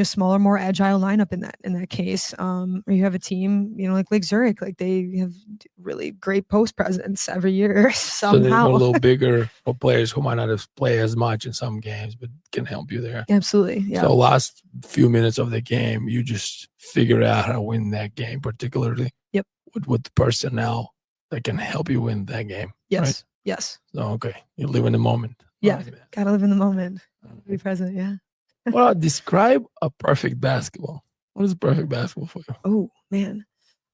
B: smaller, more agile lineup in that case. Or you have a team, like Lake Zurich, like they have really great post presence every year somehow.
A: So they're a little bigger for players who might not have played as much in some games, but can help you there.
B: Absolutely. Yeah.
A: So last few minutes of the game, you just figure out how to win that game, particularly with the personnel that can help you win that game.
B: Yes.
A: Right?
B: Yes.
A: So, okay. You live in the moment.
B: Yeah. Gotta live in the moment. Be present. Yeah.
A: Well, describe a perfect basketball. What is perfect basketball for you?
B: Oh man.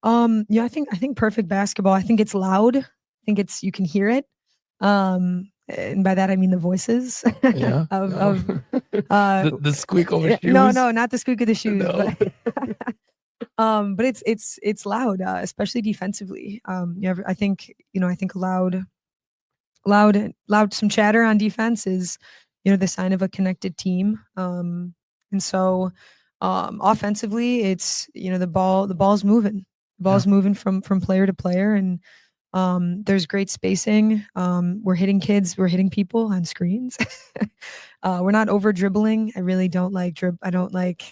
B: I think perfect basketball, I think it's loud. I think you can hear it. And by that I mean the voices.
A: Yeah.
B: of
A: the squeak of the shoes.
B: No, not the squeak of the shoes.
A: No.
B: But it's loud, especially defensively. I think loud some chatter on defense is the sign of a connected team. And so offensively, it's the ball's moving. The ball's moving from player to player, and there's great spacing. We're hitting kids, we're hitting people on screens. We're not over dribbling. I really don't like I don't like.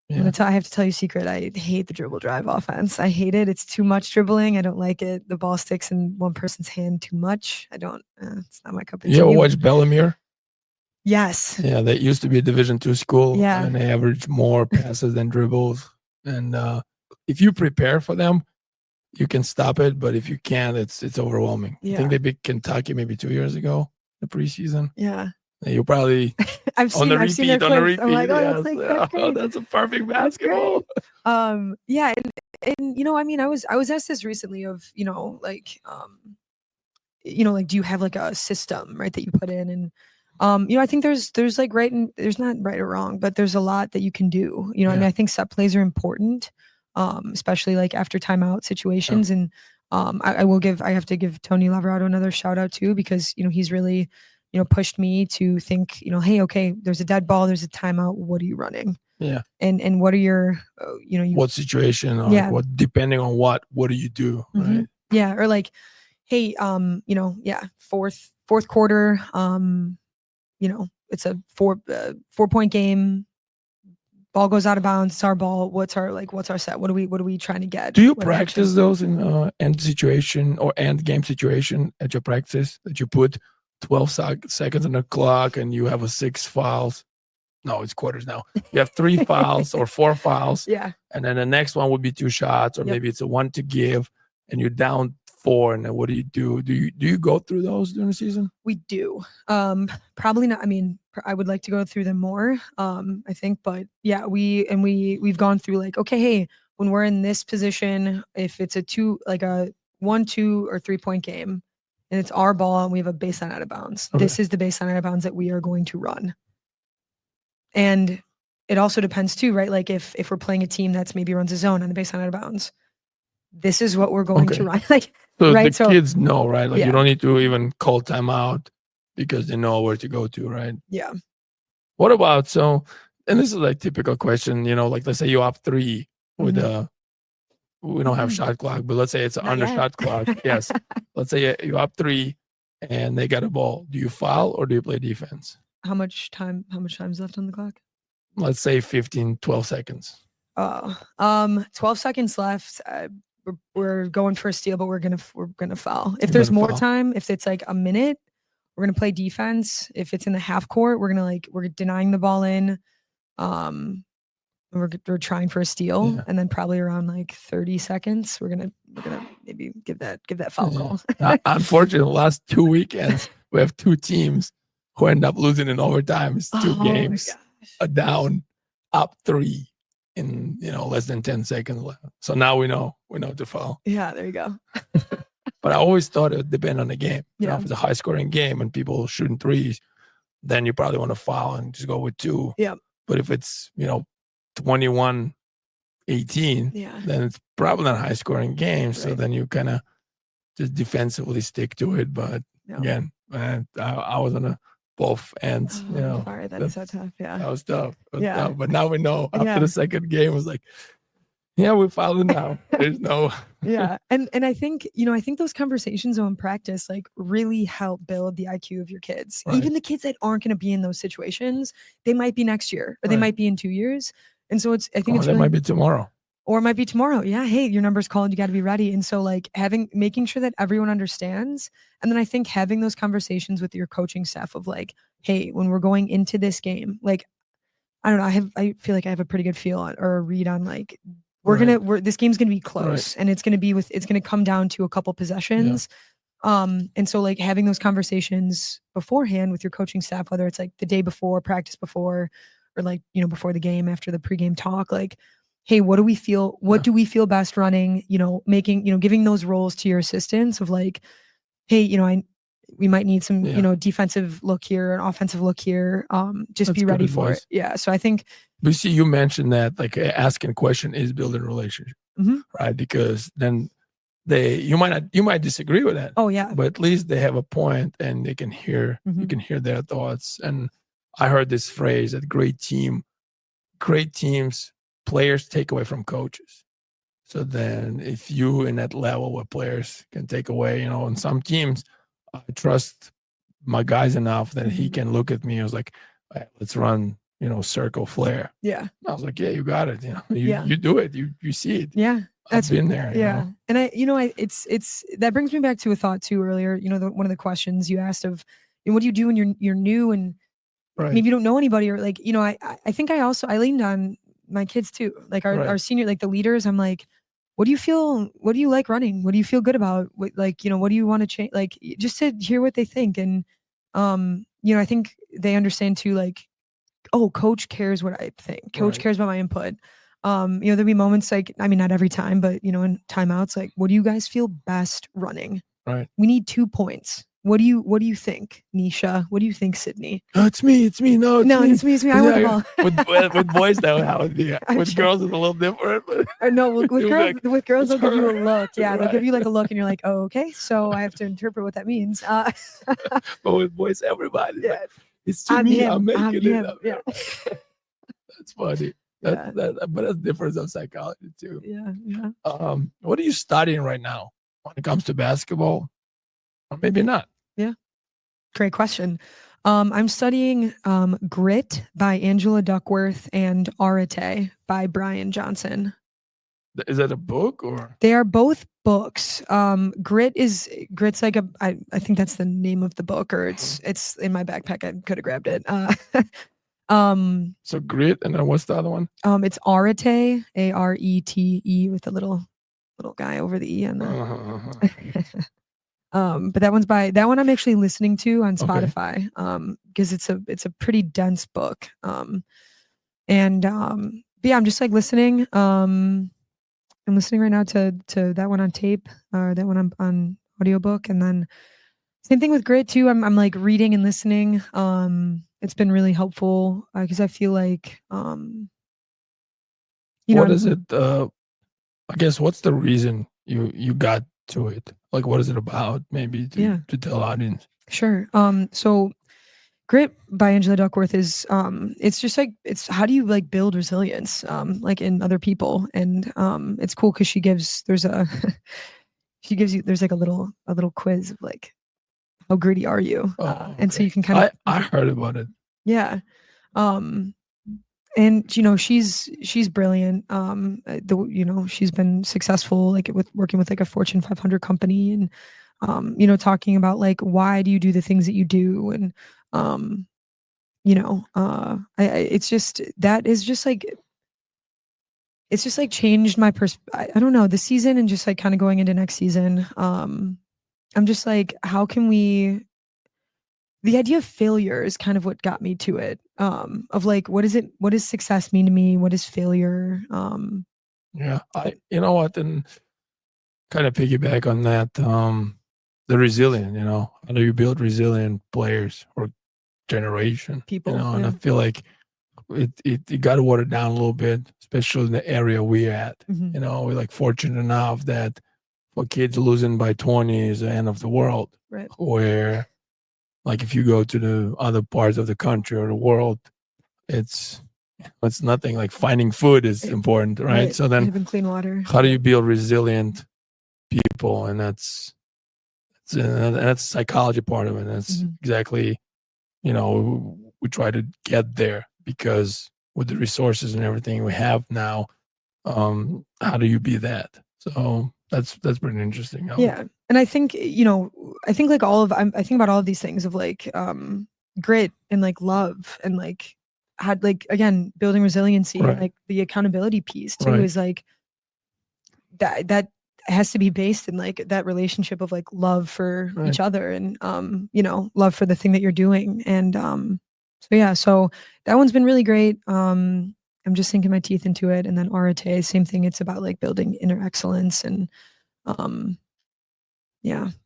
B: Yeah. I have to tell you a secret. I hate the dribble drive offense. I hate it. It's too much dribbling. I don't like it. The ball sticks in one person's hand too much. I don't. It's not my cup of tea.
A: You ever watch Bellemere?
B: Yes.
A: Yeah, that used to be a Division II school.
B: Yeah.
A: And they average more passes than dribbles. And if you prepare for them, you can stop it. But if you can't, it's overwhelming. Yeah. I think they beat Kentucky maybe 2 years ago, the preseason.
B: Yeah.
A: You probably
B: I've seen
A: the repeat. I'm
B: like,
A: oh, yes. That's a perfect basketball.
B: Yeah, and I was asked this recently of like do you have like a system, right, that you put in? And I think there's like there's not right or wrong, but there's a lot that you can do. I mean, I think set plays are important, especially like after timeout situations. Yeah. And I have to give Tony Lavorado another shout out too, because he's really pushed me to think, hey, okay, there's a dead ball, there's a timeout. What are you running? Yeah. And what are your,
A: what situation? Or like what, depending on what do you do? Mm-hmm. Right.
B: Yeah. Or like, hey, fourth quarter, it's a 4-point game. Ball goes out of bounds. It's our ball. What's our set? What are we trying to get?
A: Do you practice those in end situation or end game situation at your practice, that you put 12 seconds on the clock and you have 6 fouls? No, it's quarters now. You have 3 fouls or 4 fouls.
B: Yeah.
A: And then the next one would be 2 shots, or maybe it's a 1 to give and you're down 4. And then what do you do? Do you go through those during the season?
B: We do. Probably not. I mean, I would like to go through them more. I think, but yeah, we've gone through like, okay, hey, when we're in this position, if it's a 1, 2, or 3-point game, and it's our ball and we have a baseline out of bounds,
A: Okay.
B: this is the baseline out of bounds that we are going to run. And it also depends too, right? Like if we're playing a team that's maybe runs a zone on the baseline out of bounds, this is what we're going to run. Like,
A: so
B: right?
A: the kids know, right? Like
B: Yeah.
A: you don't need to even call timeout because they know where to go to, right?
B: Yeah.
A: What about and this is like typical question, like let's say you up 3 with we don't have shot clock, but let's say it's under shot clock. Yes. Let's say you up 3 and they got a ball. Do you foul or do you play defense?
B: How much time's left on the clock?
A: Let's say 15, 12 seconds.
B: 12 seconds left. We're going for a steal, but we're gonna foul. If there's more time, if it's like a minute, we're gonna play defense. If it's in the half court, we're denying the ball in. We're trying for a steal, and then probably around like 30 seconds, we're gonna maybe give that foul call.
A: Unfortunately, the last 2 weekends we have 2 teams who end up losing in overtime. It's 2 games, a down, up 3 in less than 10 seconds left. So now we know to foul.
B: Yeah, there you go.
A: But I always thought it would depend on the game.
B: Yeah.
A: If it's a high scoring game and people shooting threes, then you probably want to foul and just go with 2.
B: Yeah.
A: But if it's 21-18, then it's probably not a high scoring game. So then you kind of just defensively stick to it. But again, I was on both ends.
B: Sorry, that is so tough. Yeah.
A: That was tough. Tough. But now we know after the second game, it was like, we're fouling now. There's no.
B: Yeah. And I think, I think those conversations in practice like really help build the IQ of your kids. Right. Even the kids that aren't going to be in those situations, they might be next year or they might be in 2 years. And so I think
A: that might be tomorrow.
B: Or it might be tomorrow. Yeah. Hey, your number's called. You got to be ready. And so like making sure that everyone understands. And then I think having those conversations with your coaching staff of like, hey, when we're going into this game, like, I don't know, I feel like I have a pretty good feel on, or a read on like, this game's going to be close and it's going to come down to a couple possessions. Yeah. And so like having those conversations beforehand with your coaching staff, whether it's like the day before, practice before, or like, before the game, after the pregame talk, like, hey, what do we feel? What do we feel best running? Giving those roles to your assistants of like, hey, we might need some, defensive look here, an offensive look here. Just be ready for it. Yeah. So I think.
A: But see, you mentioned that like asking a question is building a relationship, right? Because then you might disagree with that.
B: Oh yeah.
A: But at least they have a point and they can hear, you can hear their thoughts. And I heard this phrase that great teams, players take away from coaches. So then if you in that level where players can take away, on some teams, I trust my guys enough that he can look at me and was like, right, let's run, circle flare.
B: Yeah.
A: I was like, yeah, you got it. You do it. You see it.
B: Yeah.
A: I've been there.
B: Yeah. And it's that brings me back to a thought too earlier, one of the questions you asked of, what do you do when you're new and maybe you don't know anybody, or like, I think I leaned on my kids too. Like our senior, like the leaders, I'm like, what do you like running? What do you feel good about? What do you want to change? Like just to hear what they think. And, I think they understand too, like, oh, coach cares what I think. Coach cares about my input. There'll be moments like, I mean, not every time, but in timeouts, like, what do you guys feel best running?
A: Right.
B: We need 2 points. What do you think, Nisha? What do you think, Sydney?
A: Oh, it's me. No,
B: it's me. I want the ball.
A: With boys, though, how would be? With girls, it's a little different.
B: No, with girls, they'll give you a look. Yeah, they'll give you like a look, and you're like, oh, okay. So I have to interpret what that means.
A: But with boys, everybody, like, it's to me. I'm making it up.
B: Yeah.
A: That's funny. But that's difference of psychology too.
B: Yeah.
A: What are you studying right now when it comes to basketball? Or maybe not.
B: Yeah. Great question. I'm studying Grit by Angela Duckworth and Arate by Brian Johnson.
A: Is that a book or?
B: They are both books. Grit's like I think that's the name of the book, or it's in my backpack. I could have grabbed it.
A: So Grit, and then what's the other one?
B: It's Arete, Arete, with a little guy over the E on that. But that one I'm actually listening to on Spotify, because it's a pretty dense book. But yeah, I'm just like listening. I'm listening right now to that one on tape, or that one on audiobook, and then same thing with Grit too. I'm like reading and listening. It's been really helpful because I feel like
A: What is it? I guess what's the reason you got to it? Like, what is it about? Maybe to tell audience.
B: Sure. So Grit by Angela Duckworth is it's just like it's how do you like build resilience like in other people, and it's cool because she gives there's like a little quiz of like how gritty are you, and so you can kind of
A: I heard about it.
B: Yeah. And you know she's brilliant. She's been successful like with working with like a Fortune 500 company, and talking about like why do you do the things that you do, and it's just that is just like it's just like changed my I don't know, the season, and just like kind of going into next season. I'm just like, how can we the idea of failure is kind of what got me to it. Of like, what does success mean to me? What is failure?
A: Yeah, you know what, and kind of piggyback on that, the resilient, how do you build resilient players or generation?
B: People,
A: and I feel like it got watered down a little bit, especially in the area we're at.
B: Mm-hmm.
A: We're like fortunate enough that for kids losing by 20 is the end of the world.
B: Right.
A: Where, like, if you go to the other parts of the country or the world, it's nothing. Like finding food is important, right? So then,
B: having clean water.
A: how do you build resilient people? And that's the psychology part of it. And that's exactly, we try to get there, because with the resources and everything we have now, how do you be that? So that's pretty interesting.
B: Yeah. And I think, I think like I think about all of these things of like grit and like love and like had like, again, building resiliency,
A: Right.
B: and like the accountability piece too,
A: Right.
B: is like that has to be based in like that relationship of like love for
A: Right.
B: each other, and love for the thing that you're doing. And so that one's been really great. I'm just sinking my teeth into it. And then Arate, same thing. It's about like building inner excellence, and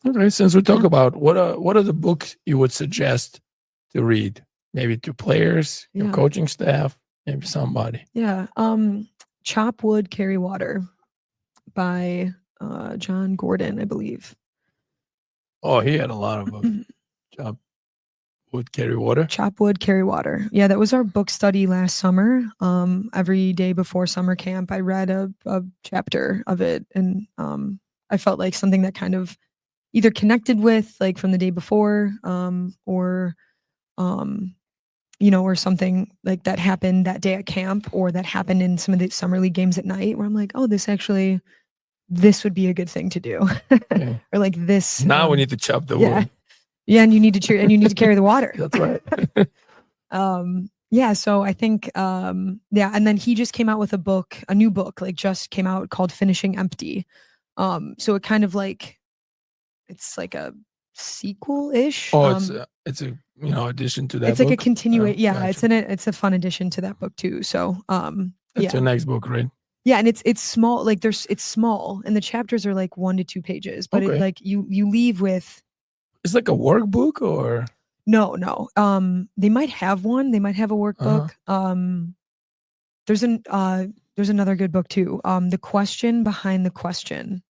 A: Okay, since we talk about what are the books you would suggest to read, maybe to players, your coaching staff, maybe somebody.
B: Chop Wood, Carry Water by John Gordon, I believe.
A: Oh, he had a lot of books. Chop Wood, Carry Water.
B: Chop Wood, Carry Water. Yeah, that was our book study last summer. Every day before summer camp, I read a chapter of it, and I felt like something that kind of either connected with like from the day before, or or something like that happened that day at camp, or that happened in some of the summer league games at night, where I'm like, oh, this would be a good thing to do.
A: Okay.
B: Or like this.
A: Now we need to chop the wood.
B: Yeah, and you need to carry the water.
A: That's right.
B: So I think and then he just came out with a new book, like just came out, called Finishing Empty. So it kind of like it's like a sequel-ish.
A: Oh, it's a addition to that.
B: It's
A: book?
B: like a continuation.
A: Gotcha.
B: It's a fun addition to that book too. So
A: that's your next book, right?
B: Yeah, and it's small. Like it's small, and the chapters are like 1 to 2 pages. But it like you leave with.
A: It's like a workbook, or
B: no. They might have one. They might have a workbook. There's another good book too. The Question Behind the Question.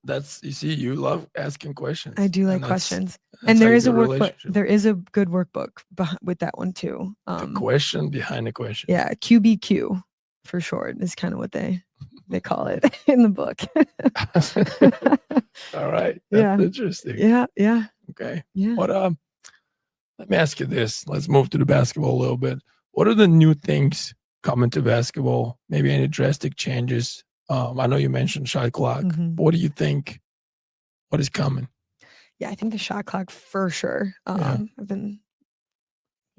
A: That's, you see, you love asking questions.
B: I do like questions. And there is a workbook. There is a good workbook with that one too.
A: The Question Behind the Question.
B: Yeah, QBQ for short is kind of what they call it in the book.
A: All right. That's interesting.
B: Yeah.
A: Okay.
B: Yeah.
A: What let me ask you this. Let's move to the basketball a little bit. What are the new things coming to basketball? Maybe any drastic changes? I know you mentioned shot clock. But what do you think? What is coming?
B: Yeah, I think the shot clock for sure. I've been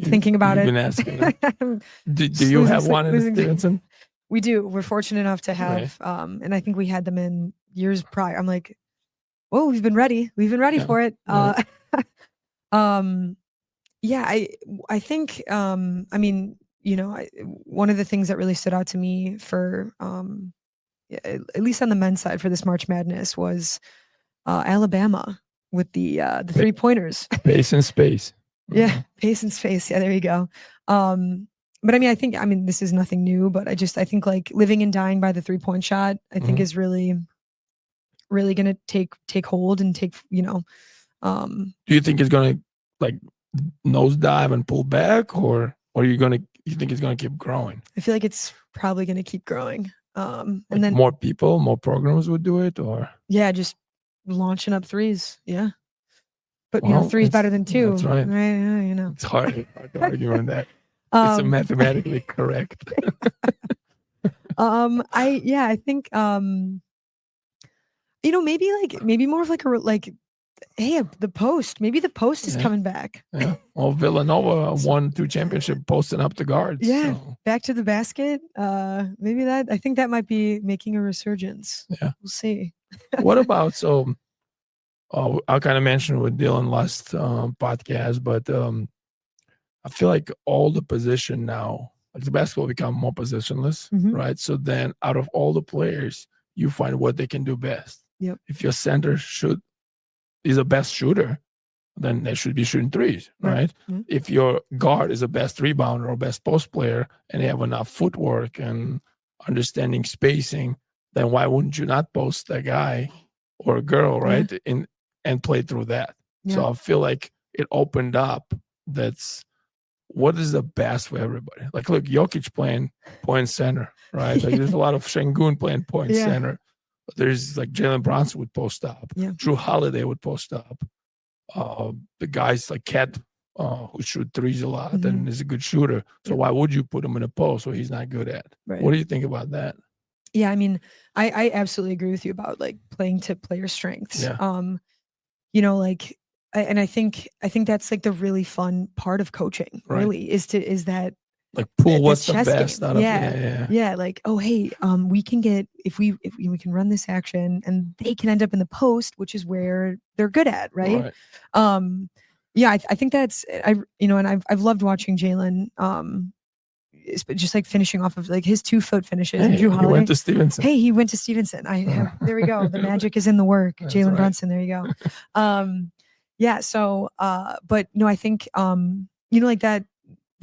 B: thinking about it.
A: You've been asking. Do you have one in Stevenson?
B: We do. We're fortunate enough to have, and I think we had them in years prior. I'm like, oh, we've been ready. We've been ready for it. I think, one of the things that really stood out to me for, at least on the men's side for this March Madness, was Alabama with the 3-pointers.
A: Pace and space.
B: Yeah, pace and space. Yeah, there you go. But I mean, this is nothing new, but I think like living and dying by the 3-point shot, I think is really, really going to take hold and take,
A: Do you think it's going to like nosedive and pull back, or you think it's going to keep growing?
B: I feel like it's probably going to keep growing. And
A: like
B: then
A: more people, more programs would do it, or
B: just launching up threes. Yeah. But three's better than 2.
A: That's right.
B: It's
A: hard to argue on that. It's mathematically correct.
B: I think maybe more of like hey, the post. Maybe the post is coming back.
A: Yeah. Well, Villanova won 2 championships posting up the guards.
B: Yeah. So. Back to the basket. Maybe I think that might be making a resurgence.
A: Yeah.
B: We'll see.
A: What about I kind of mentioned with Dylan last podcast, but I feel like all the position now, like the basketball become more positionless, right? So then out of all the players, you find what they can do best.
B: Yep.
A: If your center is a best shooter, then they should be shooting threes, right? Mm-hmm. If your guard is a best rebounder or best post player and they have enough footwork and understanding spacing, then why wouldn't you not post that guy or a girl, right? And play through that. Yeah. So I feel like it opened up. That's what is the best for everybody. Like, look, Jokic playing point center, right? Like there's a lot of Şengün playing point center. There's like Jalen Brunson would post up. Yeah. Drew Holiday would post up. The guys like Cat who shoot threes a lot and is a good shooter. So why would you put him in a post where he's not good at? Right. What do you think about that?
B: Yeah, I mean, I absolutely agree with you about like playing to player strengths. Yeah. I think that's like the really fun part of coaching. Right. Really is that
A: like pull what's the best game. Out of
B: yeah. Like, oh hey, we can get if we can run this action and they can end up in the post, which is where they're good at, right? I think that's and I've loved watching Jalen. Just like finishing off of like his 2-foot finishes.
A: Hey, Drew Holiday. He went to Stevenson.
B: Hey, he went to Stevenson. There we go. The magic is in the work. Jalen Brunson. There you go. So, but no, I think, like that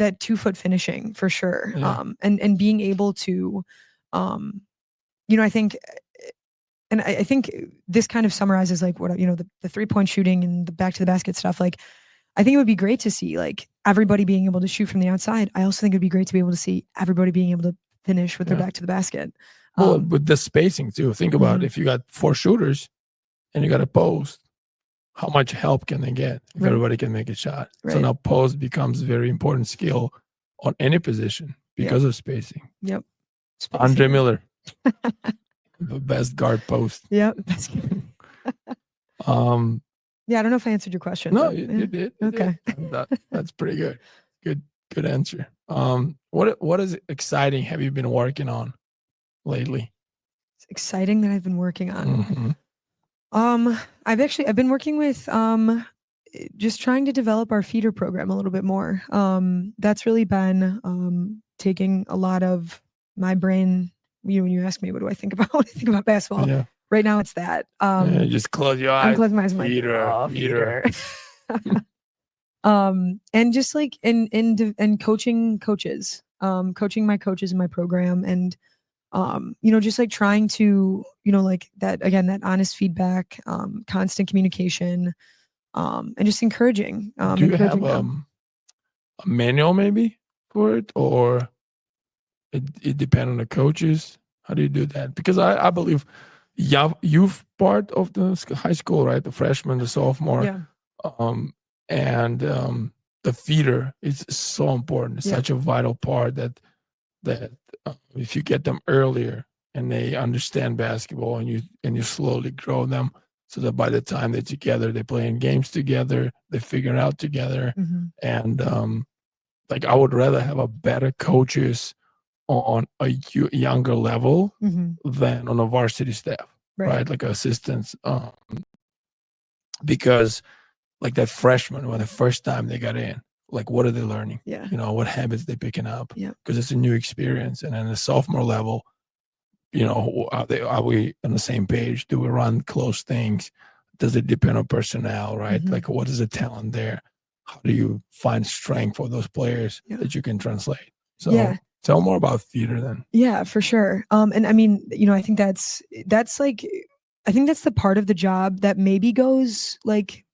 B: 2-foot finishing for sure. Yeah. And being able to, I think, and I think this kind of summarizes like what, the 3-point shooting and the back to the basket stuff. Like, I think it would be great to see like everybody being able to shoot from the outside. I also think it'd be great to be able to see everybody being able to finish with their back to the basket.
A: Well, with the spacing too. Think about if you got 4 shooters and you got a post, how much help can they get if everybody can make a shot? Right. So now post becomes a very important skill on any position because of spacing.
B: Yep.
A: Andre Miller, the best guard post.
B: Yep. Yeah, I don't know if I answered your question.
A: No, you did.
B: Okay.
A: That's pretty good. Good answer. What is exciting have you been working on lately?
B: It's exciting that I've been working on. I've been working with just trying to develop our feeder program a little bit more. That's really been taking a lot of my brain. When you ask me, what do I think about when I think about basketball? Yeah. Right now, it's that.
A: Just close your eyes.
B: I'm closing my eyes.
A: Feeder.
B: And just like and coaching coaches, coaching my coaches in my program, and just like trying to, like that again, that honest feedback, constant communication, and just encouraging.
A: Do you have a manual maybe for it, or it depends on the coaches? How do you do that? Because I believe youth part of the high school, right? The freshman, the sophomore, and the feeder is so important. It's such a vital part that if you get them earlier and they understand basketball and you slowly grow them so that by the time they're together, they're playing games together, they figure it out together. And like I would rather have a better coaches on a younger level than on a varsity staff, right? Like assistants, because like that freshman, when the first time they got in, like what are they learning? Yeah, what habits they picking up? Yeah, because it's a new experience. And then the sophomore level, are we on the same page? Do we run close things? Does it depend on personnel, right?
B: Mhm.
A: Like, what is the talent there? How do you find strength for those players
B: Yeah.
A: that you can translate? So
B: Yeah.
A: tell more about theater then.
B: Yeah, for sure. And I mean, I think that's like, I think that's the part of the job that maybe goes like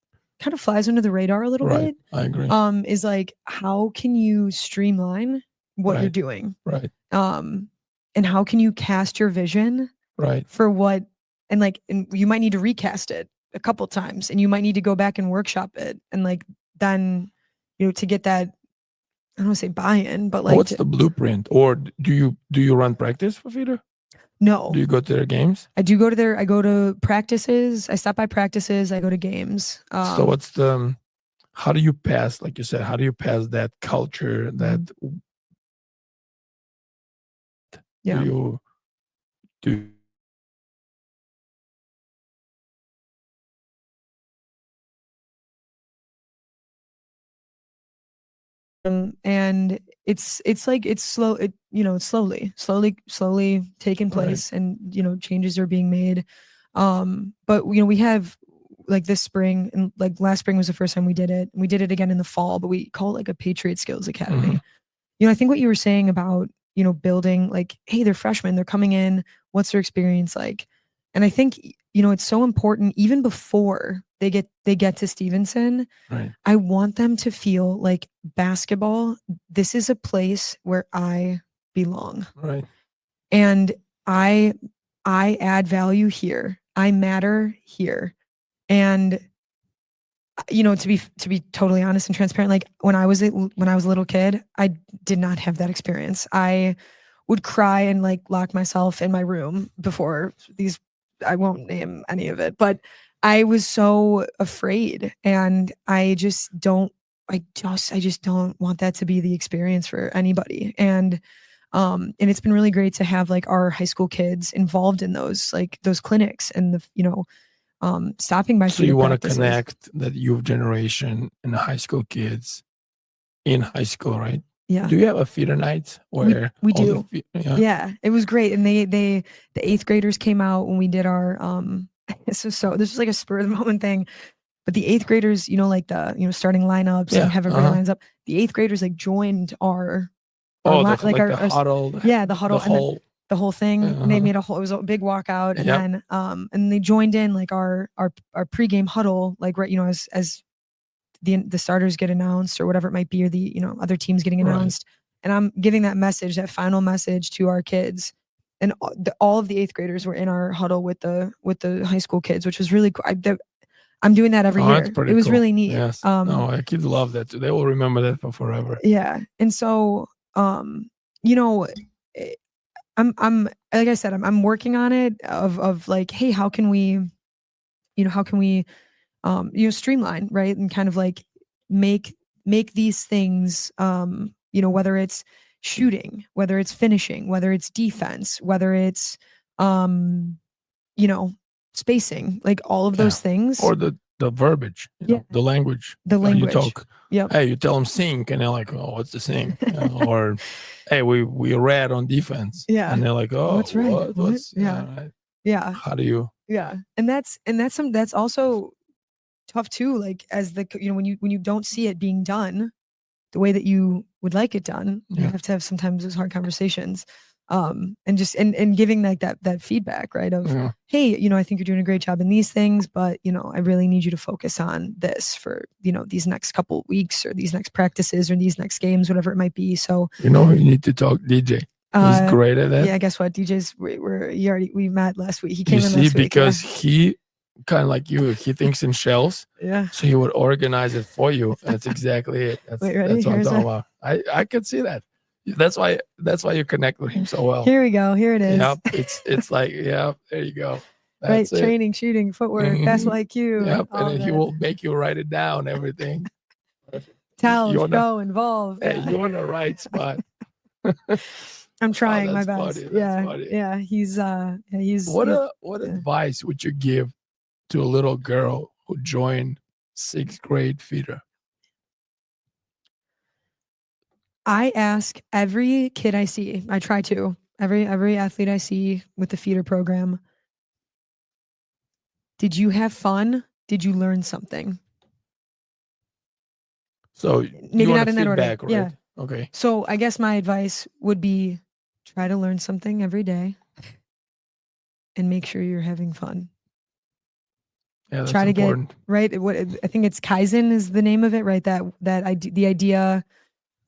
B: kind of flies under the radar a little
A: Right.
B: bit.
A: I agree.
B: Is like, how can you streamline what you're
A: Right.
B: doing?
A: Right.
B: And how can you cast your vision
A: Right.
B: for what, and you might need to recast it a couple times, and you might need to go back and workshop it, and like then, to get that, I don't want to say buy-in, but like,
A: What's the blueprint? Or do you run practice for theater?
B: no,
A: Do you go to their games?
B: I go to practices. I stop by practices. I go to games.
A: So what's the, how do you pass, like you said, how do you pass that culture that
B: Yeah.
A: do you do?
B: And it's like it's slow. It's slowly taking place, and changes are being made. But we have like this spring, and like last spring was the first time we did it. We did it again in the fall, but we call it like a Patriot Skills Academy. I think what you were saying about building, like, hey, they're freshmen, they're coming in, what's their experience like? And I think it's so important even before they get to Stevenson.
A: Right.
B: I want them to feel like basketball, this is a place where I belong.
A: Right.
B: And I add value here. I matter here. And to be totally honest and transparent, like when I was a little kid, I did not have that experience. I would cry and like lock myself in my room before these, I won't name any of it, but I was so afraid, and I just don't want that to be the experience for anybody. And it's been really great to have like our high school kids involved in those clinics, and the stopping by.
A: So you want to connect that youth generation and the high school kids in high school, right?
B: Yeah.
A: Do you have a feeder night where
B: we do?
A: Yeah,
B: it was great. And the 8th graders came out when we did our this was like a spur of the moment thing. But the 8th graders, like the starting lineups and have everybody lines up. The 8th graders like joined our
A: huddle,
B: the huddle, the whole thing.
A: Uh-huh.
B: They made it was a big walkout, and then and they joined in like our pregame huddle, like right, as the starters get announced or whatever it might be, or the other teams getting announced. Right. And I'm giving that final message to our kids, and all of the 8th graders were in our huddle with the high school kids, which was really cool. I'm doing that every year. It was really neat.
A: Yes. Kids love that too. They will remember that for forever.
B: Yeah. And so I'm like I said, I'm working on it of like, hey, how can we streamline, right? And kind of like make these things, whether it's shooting, whether it's finishing, whether it's defense, whether it's, spacing, like all of those things.
A: Or the verbiage, the language. You talk.
B: Yep.
A: Hey, you tell them sink, and they're like, "Oh, what's the sink?" Or, "Hey, we read on defense."
B: Yeah.
A: And they're like, "Oh,
B: what's right?
A: What's
B: yeah.
A: Right.
B: Yeah.
A: How do you?
B: Yeah. And that's also tough too. Like as when you don't see it being done the way that you would like it done, you have to have sometimes those hard conversations. And just and giving like that feedback, right? Of hey, I think you're doing a great job in these things, but I really need you to focus on this for these next couple weeks, or these next practices, or these next games, whatever it might be. So
A: you need to talk DJ. He's great at that.
B: Yeah, guess what? DJ's we met last week. He came in last week
A: because he kind of like you. He thinks in shells.
B: Yeah.
A: So he would organize it for you. That's exactly it. That's what I'm talking about. I could see that. That's why you connect with him so well.
B: Here we go. Here it is.
A: Yep. It's like, there you go.
B: That's right. Training, shooting, footwork, basketball IQ.
A: Yep. And then he will make you write it down, everything.
B: Talent, go, involve.
A: Hey, you're in the right spot.
B: I'm trying my best.
A: Funny.
B: Yeah. He's
A: what advice would you give to a little girl who joined 6th grade theater?
B: I ask every kid I see, I try to, Every athlete I see with the feeder program. Did you have fun? Did you learn something?
A: So you
B: Maybe
A: want
B: not in that order.
A: feedback, right?
B: Yeah.
A: Okay.
B: So I guess my advice would be try to learn something every day and make sure you're having fun.
A: Yeah, that's
B: Try to
A: important.
B: get right. What I think it's Kaizen is the name of it, right? The idea,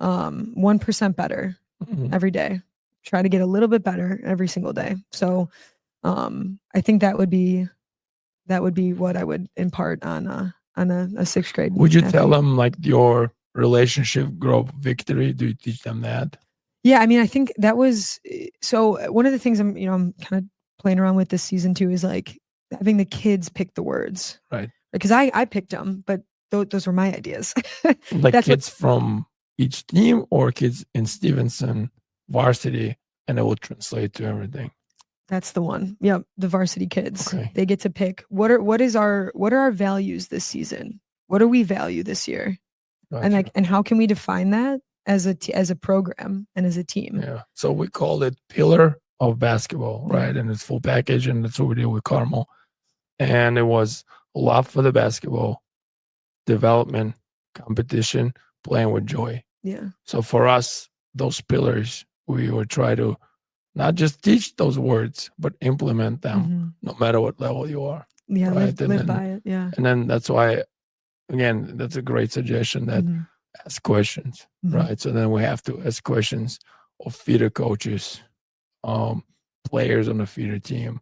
B: 1% better
A: Mhm.
B: every day. Try to get a little bit better every single day. So, I think that would be what I would impart on a sixth grade.
A: Would you tell
B: athlete.
A: them like your relationship growth victory? Do you teach them that?
B: Yeah, I mean, I think that was so. One of the things I'm kind of playing around with this season too is like having the kids pick the words,
A: Right.
B: because I picked them, but those were my ideas.
A: Like
B: That's
A: kids from each team or kids in Stevenson varsity, and it will translate to everything.
B: That's the one. Yep, the varsity kids.
A: Okay.
B: They get to pick what are our values this season? What do we value this year? And
A: Gotcha.
B: and how can we define that as a program and as a team?
A: Yeah. So we called it Pillar of Basketball,
B: Yeah.
A: right? And it's full package, and that's what we did with Carmel. And it was love for the basketball, development, competition, playing with joy.
B: Yeah.
A: So for us, those pillars, we would try to not just teach those words, but implement them no matter what level you are.
B: Yeah,
A: right?
B: live by it. Yeah.
A: And then that's why, again, that's a great suggestion that ask questions, right? So then we have to ask questions of feeder coaches, players on the feeder team,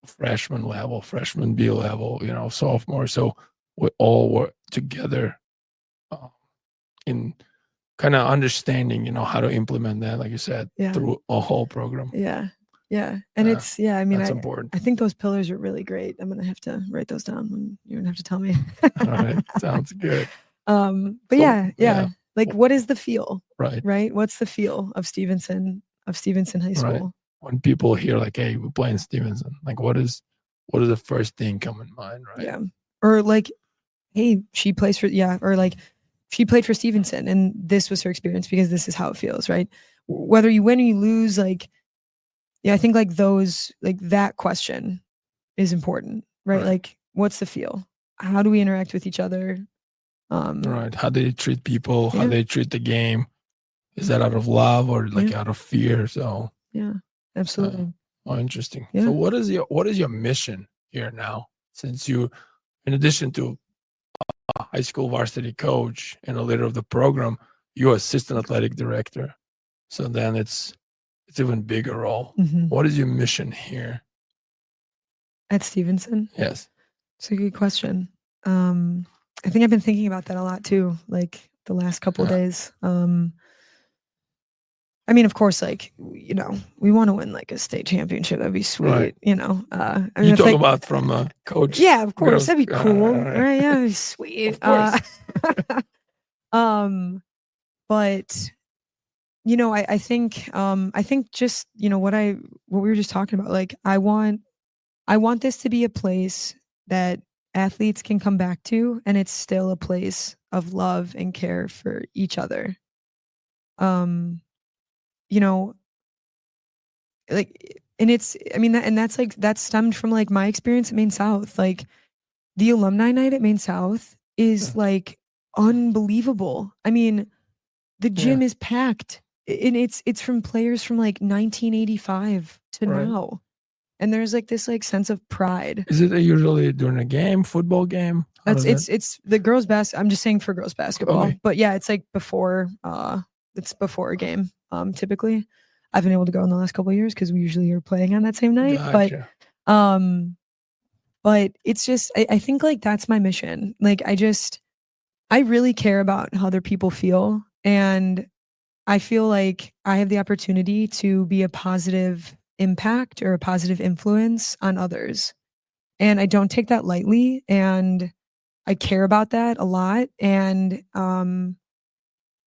A: freshman level, freshman B level, sophomore. So we all work together in kind of understanding, how to implement that, like you said, through a whole program.
B: Yeah. Yeah. And it's, I mean,
A: that's important.
B: I think those pillars are really great. I'm going to have to write those down when you're going to have to tell me.
A: All right. Sounds good.
B: But
A: So,
B: yeah. Like, what is the feel?
A: Right.
B: Right. What's the feel of Stevenson High School?
A: Right. When people hear like, hey, we're playing Stevenson, like what is the first thing come in mind, right?
B: Yeah. Or like, hey, she plays for, or like she played for Stevenson and this was her experience because this is how it feels, right? Whether you win or you lose, like, I think like those, like that question is important, right? Like, what's the feel? How do we interact with each other?
A: Right. How they treat people, how they treat the game. Is that out of love or like out of fear? So
B: yeah, absolutely.
A: Interesting.
B: Yeah.
A: So what is your mission here now? Since you, in addition to a high school varsity coach and a leader of the program, you're assistant athletic director. So then it's even bigger role. What is your mission here
B: at Stevenson?
A: Yes.
B: It's a good question. I think I've been thinking about that a lot too, like the last couple of days. I mean, of course, like, we want to win like a state championship. That'd be sweet.
A: Right.
B: I mean,
A: you talk about from a coach.
B: Yeah, of course. That'd be cool. Right. Yeah, that'd be sweet.
A: Of course.
B: But I think just, what we were just talking about, like, I want this to be a place that athletes can come back to, and it's still a place of love and care for each other. Like, and it's, I mean, that stemmed from like my experience at Maine South. Like, the alumni night at Maine South is like unbelievable. I mean, the gym is packed, and it's from players from like 1985 to now. And there's like this like sense of pride.
A: Is it usually during a game, football game?
B: It's the girls' I'm just saying for girls basketball.
A: Okay.
B: But yeah, it's like before it's before a game. Typically. I've been able to go in the last couple of years because we usually are playing on that same night.
A: Gotcha.
B: But it's just I think like that's my mission. Like, I really care about how other people feel, and I feel like I have the opportunity to be a positive impact or a positive influence on others. And I don't take that lightly, and I care about that a lot. And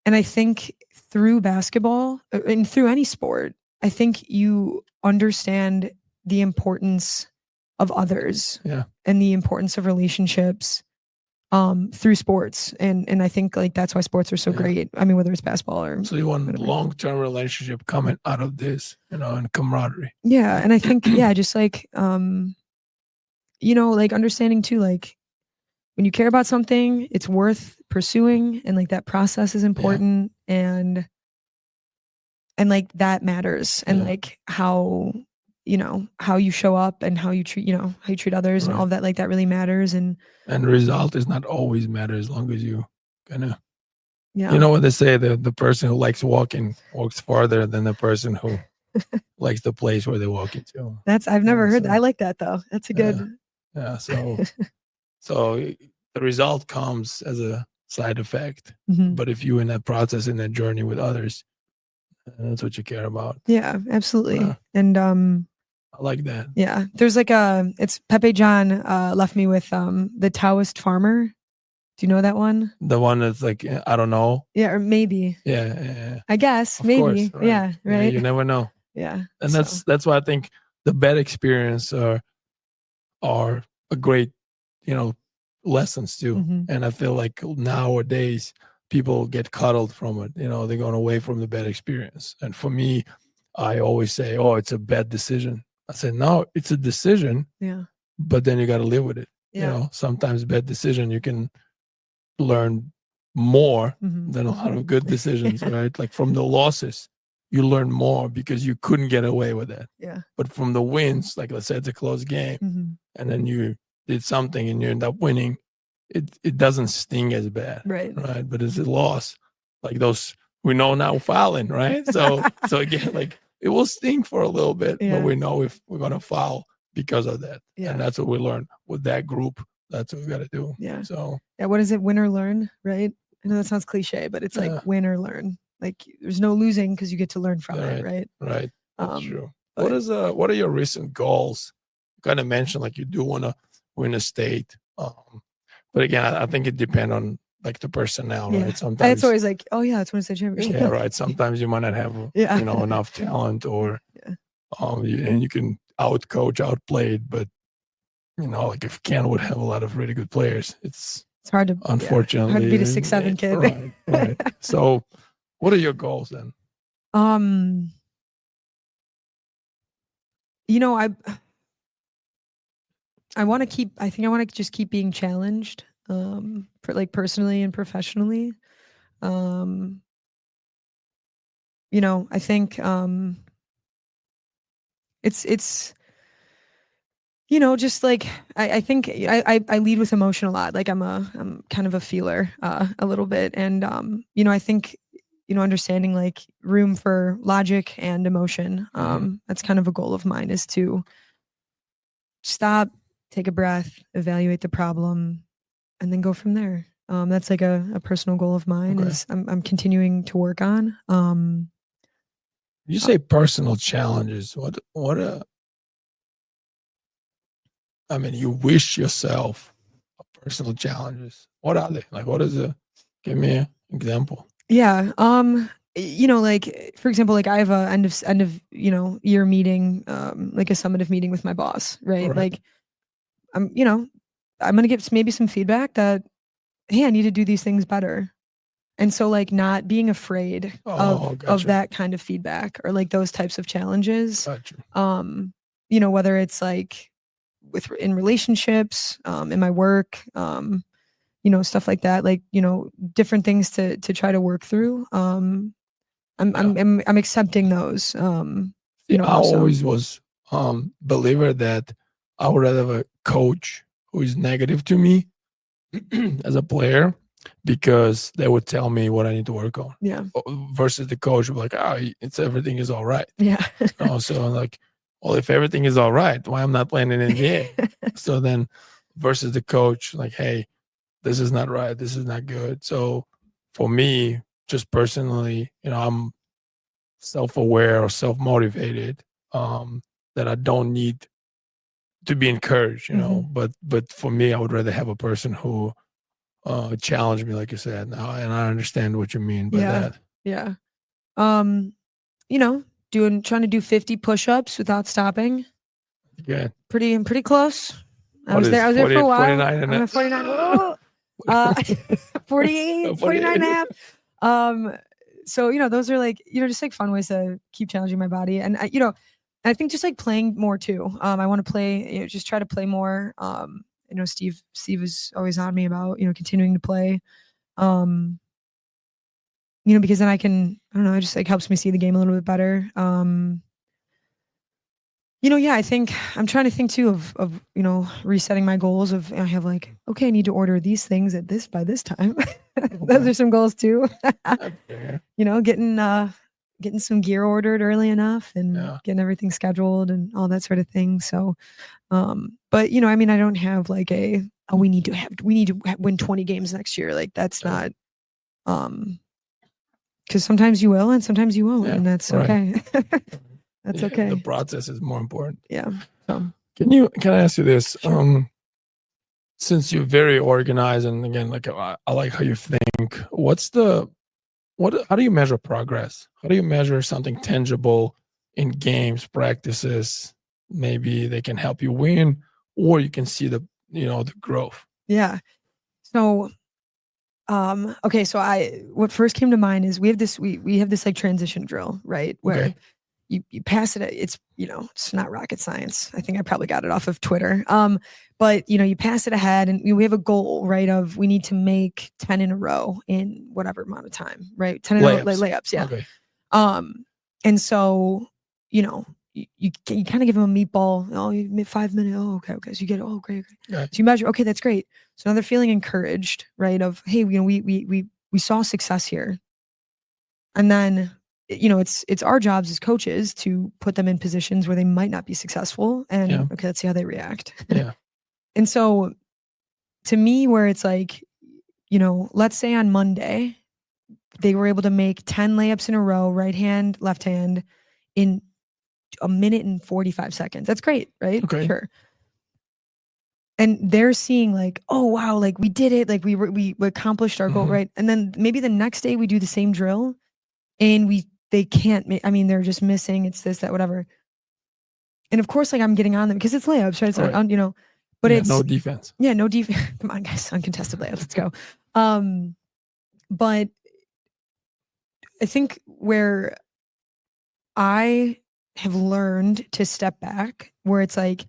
B: I think through basketball and through any sport, I think you understand the importance of others, and the importance of relationships. through sports. And I think like that's why sports are so great. I mean, whether it's basketball or
A: So you want
B: whatever.
A: long-term relationship coming out of this, and camaraderie.
B: Yeah. And I think, yeah, just like, like understanding too, like when you care about something, it's worth pursuing, and like that process is important, and like that matters, and like how you show up and how you treat others and all of that, like that really matters. And
A: the result is not always matter as long as you kind of,
B: yeah,
A: you know what they say, the person who likes walking walks farther than the person who likes the place where they're walking to.
B: I've never heard that. I like that though. That's a good.
A: Yeah. So the result comes as a side effect, but if you in that process, in that journey with others, that's what you care about.
B: Yeah, absolutely. And
A: I like that.
B: Yeah, there's like it's Pepe John left me with the Taoist Farmer. Do you know that one?
A: The one that's like, I don't know.
B: Yeah, or maybe.
A: Yeah.
B: I guess
A: of
B: maybe.
A: Course, right.
B: Yeah, right.
A: Yeah, you never know.
B: Yeah.
A: And that's why I think the bad experience are a great, lessons too. And I feel like nowadays people get cuddled from it. They're going away from the bad experience. And for me, I always say, "Oh, it's a bad decision." I said, "No, it's a decision."
B: Yeah.
A: But then you got to live with it.
B: Yeah.
A: Sometimes bad decision you can learn more than a lot of good decisions, right? Like from the losses, you learn more because you couldn't get away with that.
B: Yeah.
A: But from the wins, like let's say it's a close game, and then you did something and you end up winning, it doesn't sting as bad,
B: right?
A: But it's a loss, like those we know now fouling, right? So again, like it will sting for a little bit, but we know if we're gonna foul because of that, and that's what we learned with that group. That's what we got to do.
B: Yeah.
A: So
B: yeah, what is it? Win or learn, right? I know that sounds cliche, but it's like win or learn. Like there's no losing because you get to learn from it, right?
A: Right. That's true. What are your recent goals? You kind of mentioned like you do want to win a state, but again, I think it depends on like the personnel, right? Sometimes
B: it's always like, oh yeah, it's win a state championship.
A: Yeah, right. Sometimes you might not have enough talent, or and you can out coach, outplay it, but like if Ken would have a lot of really good players, it's
B: hard to
A: unfortunately
B: hard to beat a 6'7" kid.
A: Right. So, what are your goals then?
B: I want to keep. I think I want to just keep being challenged, like personally and professionally. I think it's just like I think I lead with emotion a lot. Like I'm kind of a feeler a little bit, and I think understanding like room for logic and emotion. That's kind of a goal of mine, is to stop, take a breath, evaluate the problem, and then go from there. That's like a personal goal of mine. Is I'm continuing to work on.
A: You say personal challenges. I mean, you wish yourself personal challenges. What are they? Like, what is it? Give me an example.
B: Yeah. Like for example, like I have a end of year meeting, like a summative meeting with my boss, right? Like I'm gonna get maybe some feedback that, hey, I need to do these things better. And so like not being afraid of that kind of feedback or like those types of challenges.
A: Gotcha.
B: Whether it's like in relationships, in my work, stuff like that, like, different things to try to work through. I'm accepting those.
A: I always was believer that I would rather have a coach who is negative to me as a player, because they would tell me what I need to work on.
B: Yeah.
A: Versus the coach would be like, everything is all right.
B: Yeah.
A: So I'm like, well, if everything is all right, why I'm not playing in the NBA? So then versus the coach, like, hey, this is not right. This is not good. So for me, just personally, I'm self-aware or self-motivated, that I don't need to be encouraged, but for me, I would rather have a person who challenged me, like you said now. And I understand what you mean by that.
B: Yeah. Trying to do 50 push-ups without stopping.
A: Yeah.
B: Pretty close. I was there for a while.
A: 49 and
B: I'm at 49. 48, 49 and a half. So, you know, those are like, you know, just like fun ways to keep challenging my body. And, you know, I think just like playing more too. I want to play, you know, just try to play more. You know, Steve is always on me about, you know, continuing to play. You know, because then I don't know, it just like helps me see the game a little bit better. You know, yeah, I think I'm trying to think too of, you know, resetting my goals of, I have like, okay, I need to order these things by this time. Those are some goals too. You know, getting some gear ordered early enough and getting everything scheduled and all that sort of thing. So, but you know, I mean, I don't have like we need to win 20 games next year. Like that's not, because sometimes you will and sometimes you won't, and that's okay. That's okay.
A: The process is more important.
B: Yeah. So.
A: Can I ask you this? Since you're very organized, and again, like I like how you think. How do you measure progress? How do you measure something tangible in games, practices? Maybe they can help you win, or you can see the growth.
B: Yeah. So, okay. So what first came to mind is we have this like transition drill, right? Where you pass it. It's, you know, it's not rocket science. I think I probably got it off of Twitter. But you know, you pass it ahead and we have a goal, right? Of we need to make 10 in a row in whatever amount of time, right? 10 in a row, like layups. Yeah. Okay. And so, you know, you kind of give them a meatball. Oh, you made 5 minutes. Oh, okay. So you get, oh, great. Yeah. So you measure, okay, that's great. So now they're feeling encouraged, right? Of, hey, you know, we saw success here. And then, you know, it's our jobs as coaches to put them in positions where they might not be successful. And okay, let's see how they react.
A: Yeah.
B: And so to me, where it's like, you know, let's say on Monday, they were able to make 10 layups in a row, right hand, left hand, in a minute and 45 seconds. That's great, right?
A: Okay.
B: Sure. And they're seeing like, oh, wow, like we did it. Like we accomplished our goal, right? And then maybe the next day we do the same drill and they can't make, I mean, they're just missing. It's this, that, whatever. And of course, like I'm getting on them because it's layups, right? It's not, you know, but it's
A: no defense.
B: Yeah, no defense. Come on, guys, uncontested layups. Let's go. But I think where I have learned to step back, where it's like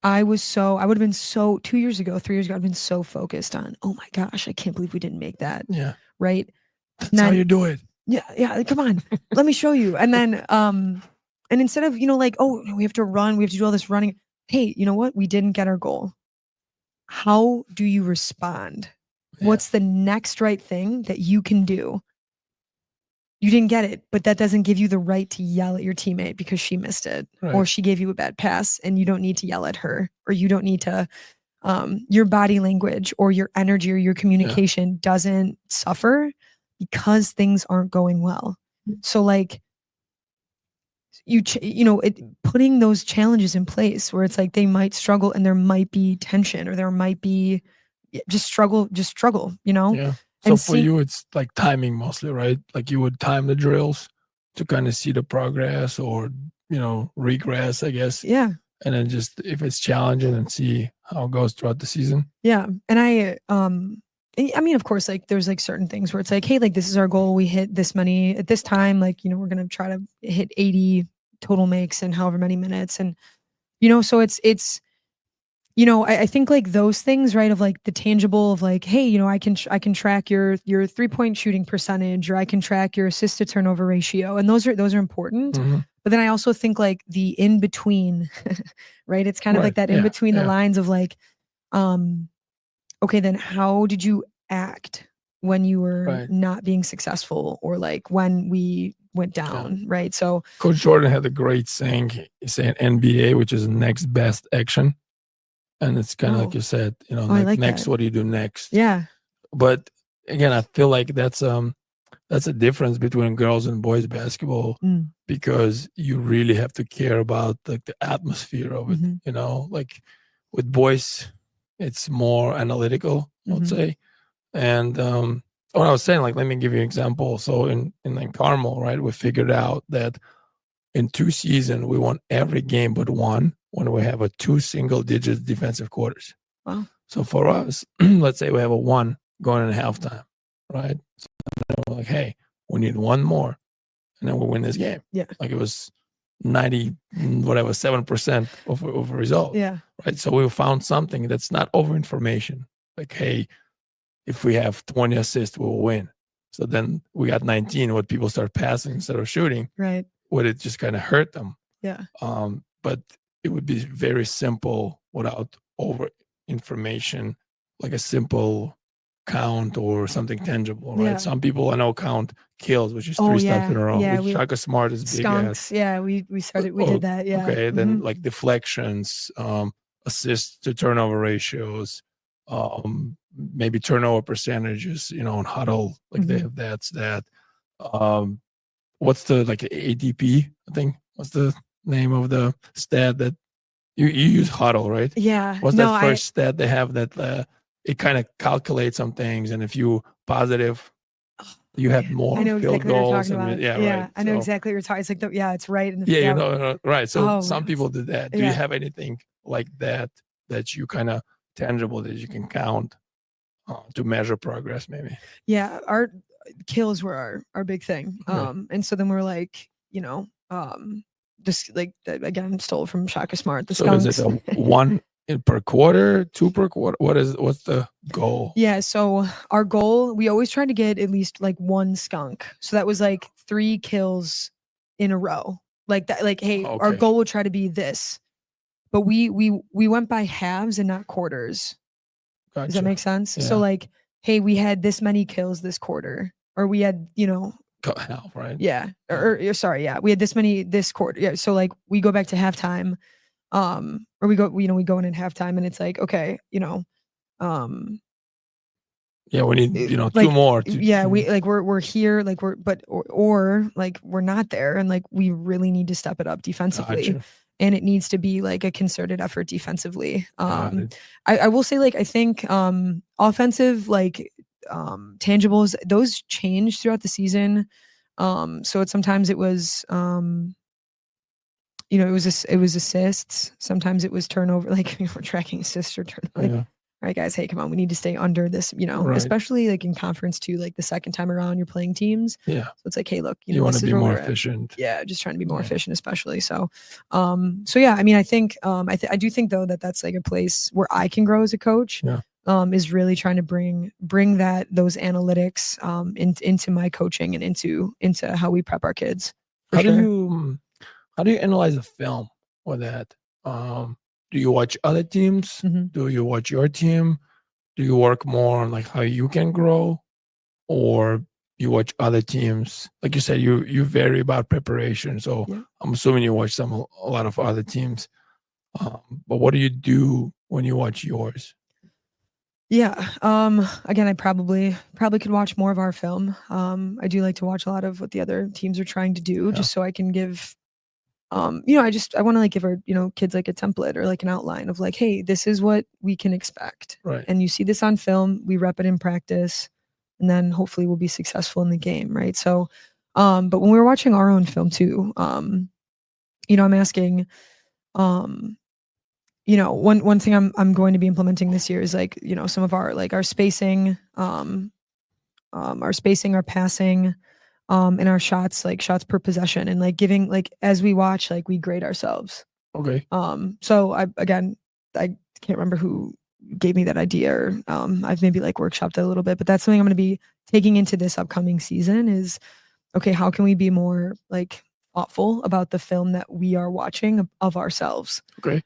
B: I would have been 2 years ago, 3 years ago, I've been so focused on, oh my gosh, I can't believe we didn't make that.
A: Yeah.
B: Right.
A: That's how you do it.
B: Yeah. Come on, let me show you. And then, and instead of, you know, like, oh, we have to run, we have to do all this running. Hey, you know what? We didn't get our goal. How do you respond? Yeah. What's the next right thing that you can do? You didn't get it, but that doesn't give you the right to yell at your teammate because she missed it, or she gave you a bad pass, and you don't need to yell at her, or you don't need to, your body language or your energy or your communication doesn't suffer because things aren't going well. So like, putting those challenges in place where it's like they might struggle and there might be tension or there might be just struggle, you know?
A: Yeah. So for you, it's like timing mostly, right? Like you would time the drills to kind of see the progress or, you know, regress, I guess.
B: Yeah.
A: And then just if it's challenging and see how it goes throughout the season.
B: Yeah. And I mean, of course, like there's like certain things where it's like, hey, like this is our goal. We hit this many at this time. Like, you know, we're going to try to hit 80 total makes in however many minutes. And, you know, so it's, you know, I think like those things, right, of like the tangible of like, hey, you know, I can track your 3-point shooting percentage, or I can track your assist to turnover ratio. And those are important. Mm-hmm. But then I also think like the in between, right? It's kind of like that in between the lines of like, okay, then how did you act when you were not being successful, or like when we went down, right? So
A: Coach Jordan had a great saying, NBA, which is next best action. And it's kind of like you said, you know, like next, what do you do next?
B: Yeah.
A: But again, I feel like that's a difference between girls and boys basketball, because you really have to care about like the atmosphere of it. You know, like with boys, it's more analytical, I would say. And what I was saying, like, let me give you an example. So in like Carmel, right, we figured out that in 2 seasons, we won every game but one when we have a 2 single-digit defensive quarters.
B: Wow.
A: So for us, let's say we have a 1 going in halftime, right? So then we're like, hey, we need 1 more, and then we'll win this game.
B: Yeah.
A: Like it was 90, whatever, 7% of a result.
B: Yeah.
A: Right. So we found something that's not over information. Like, hey, if we have 20 assists, we'll win. So then we got 19. What people start passing instead of shooting,
B: right?
A: Would it just kind of hurt them?
B: Yeah.
A: But it would be very simple without over information, like a simple count or something tangible, right?
B: Yeah.
A: Some people I know count kills, which is 3 stops in a row.
B: Yeah,
A: which Shaka Smart is big
B: skunks. Yeah, we did that. Yeah.
A: Okay, then like deflections, assists to turnover ratios, maybe turnover percentages, on huddle, like they have that stat. What's the like ADP? I think what's the name of the stat that you use huddle, right?
B: Yeah.
A: What's that first stat they have that it kind of calculates some things, and if you positive, you have more field goals.
B: Right. I know exactly what you're talking. It's like it's right in
A: the right. So some people do that. Do you have anything like that you kind of tangible that you can count to measure progress, maybe?
B: Yeah, our kills were our big thing. And so then we're like, just like again stole from Shaka Smart. The skunks.
A: Is it a 1 per quarter, 2 per quarter? What's the goal?
B: Yeah, so our goal, we always try to get at least like 1 skunk. So that was like 3 kills in a row. Like that, like, hey, our goal would try to be this. But we went by halves and not quarters. Gotcha. Does that make sense? Yeah. So like, hey, we had this many kills this quarter, or we had,
A: half, right?
B: Yeah. Or sorry, yeah, we had this many this quarter. Yeah. So like we go back to halftime, or we go in at halftime, and it's like, okay,
A: yeah, we need,
B: like,
A: 2 more.
B: We're here, like or like we're not there, and like we really need to step it up defensively. Gotcha. And it needs to be like a concerted effort defensively. I will say, like, I think offensive, like tangibles, those change throughout the season. So sometimes it was it was assists. Sometimes it was turnover. Like we're tracking assists or turnover. Like, all right, guys, hey, come on, we need to stay under this, especially like in conference too, like the second time around you're playing teams.
A: Yeah.
B: So it's like, hey, look,
A: you want to be more efficient.
B: Yeah. Just trying to be more efficient, especially. So, yeah, I mean, I think, I do think though, that's like a place where I can grow as a coach.
A: Yeah.
B: Is really trying to bring those analytics, into my coaching and into how we prep our kids.
A: How do you analyze a film with that? Do you watch other teams?
B: Mm-hmm.
A: Do you watch your team? Do you work more on like how you can grow, or you watch other teams? Like you said, you vary about preparation. So I'm assuming you watch a lot of other teams. But what do you do when you watch yours?
B: Yeah. Again, I probably could watch more of our film. I do like to watch a lot of what the other teams are trying to do, just so I can give. I want to like give our, kids like a template or like an outline of like, hey, this is what we can expect.
A: Right.
B: And you see this on film, we rep it in practice, and then hopefully we'll be successful in the game. Right. So, but when we were watching our own film too, I'm asking, one thing I'm going to be implementing this year is like, some of our, like our spacing, our passing, and our shots per possession, and like giving, like, as we watch, like we grade ourselves.
A: Okay.
B: So I can't remember who gave me that idea, or I've maybe like workshopped it a little bit, but that's something I'm going to be taking into this upcoming season is, okay, how can we be more like thoughtful about the film that we are watching of ourselves?
A: Okay.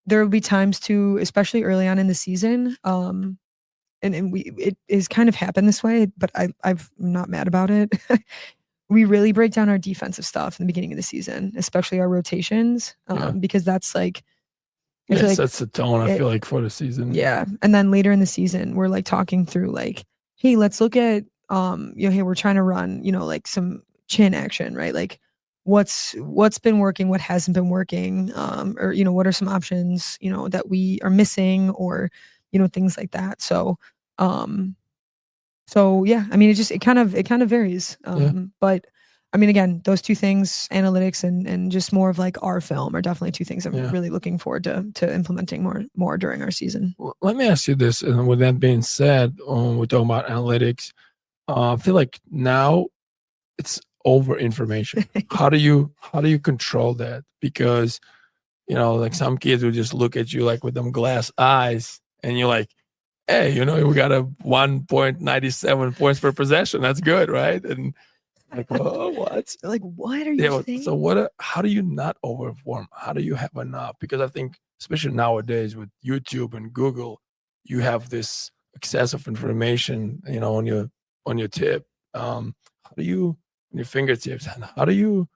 B: There will be times too, especially early on in the season, and it is kind of happened this way, but I'm not mad about it. We really break down our defensive stuff in the beginning of the season, especially our rotations, because that's like,
A: that's the tone I feel like for the season.
B: Yeah. And then later in the season, we're like talking through like, hey, let's look at, hey, we're trying to run, like some chin action, right? Like what's been working, what hasn't been working, or, what are some options, that we are missing, or, things like that. So yeah, I mean, it kind of varies. But I mean, again, those two things, analytics and just more of like our film, are definitely two things I'm
A: Yeah.
B: really looking forward to implementing more during our season.
A: Well, let me ask you this, and with that being said, we're talking about analytics. I feel like now it's over information. How do you control that? Because like some kids will just look at you like with them glass eyes, and you're like, hey, we got a 1.97 points per possession. That's good, right? And like, oh, what?
B: Like, what are you saying?
A: So how do you not overperform? How do you have enough? Because I think, especially nowadays with YouTube and Google, you have this excessive information, on your tip. How do you, on your fingertips, and how do you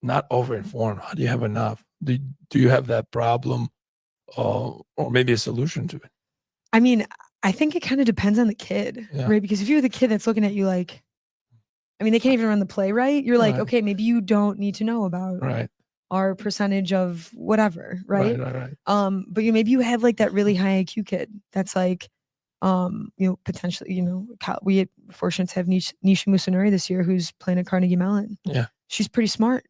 A: not overinform? How do you have enough? Do you have that problem, or maybe a solution to it?
B: I mean, I think it kind of depends on the kid,
A: Yeah.
B: right? Because if you're the kid that's looking at you like, I mean, they can't even run the play right. You're like,
A: Right.
B: okay, maybe you don't need to know about
A: Right.
B: our percentage of whatever, right?
A: Right.
B: But maybe you have like that really high IQ kid that's like, potentially, we fortunate to have Nisha Musunuri this year, who's playing at Carnegie Mellon.
A: Yeah.
B: She's pretty smart.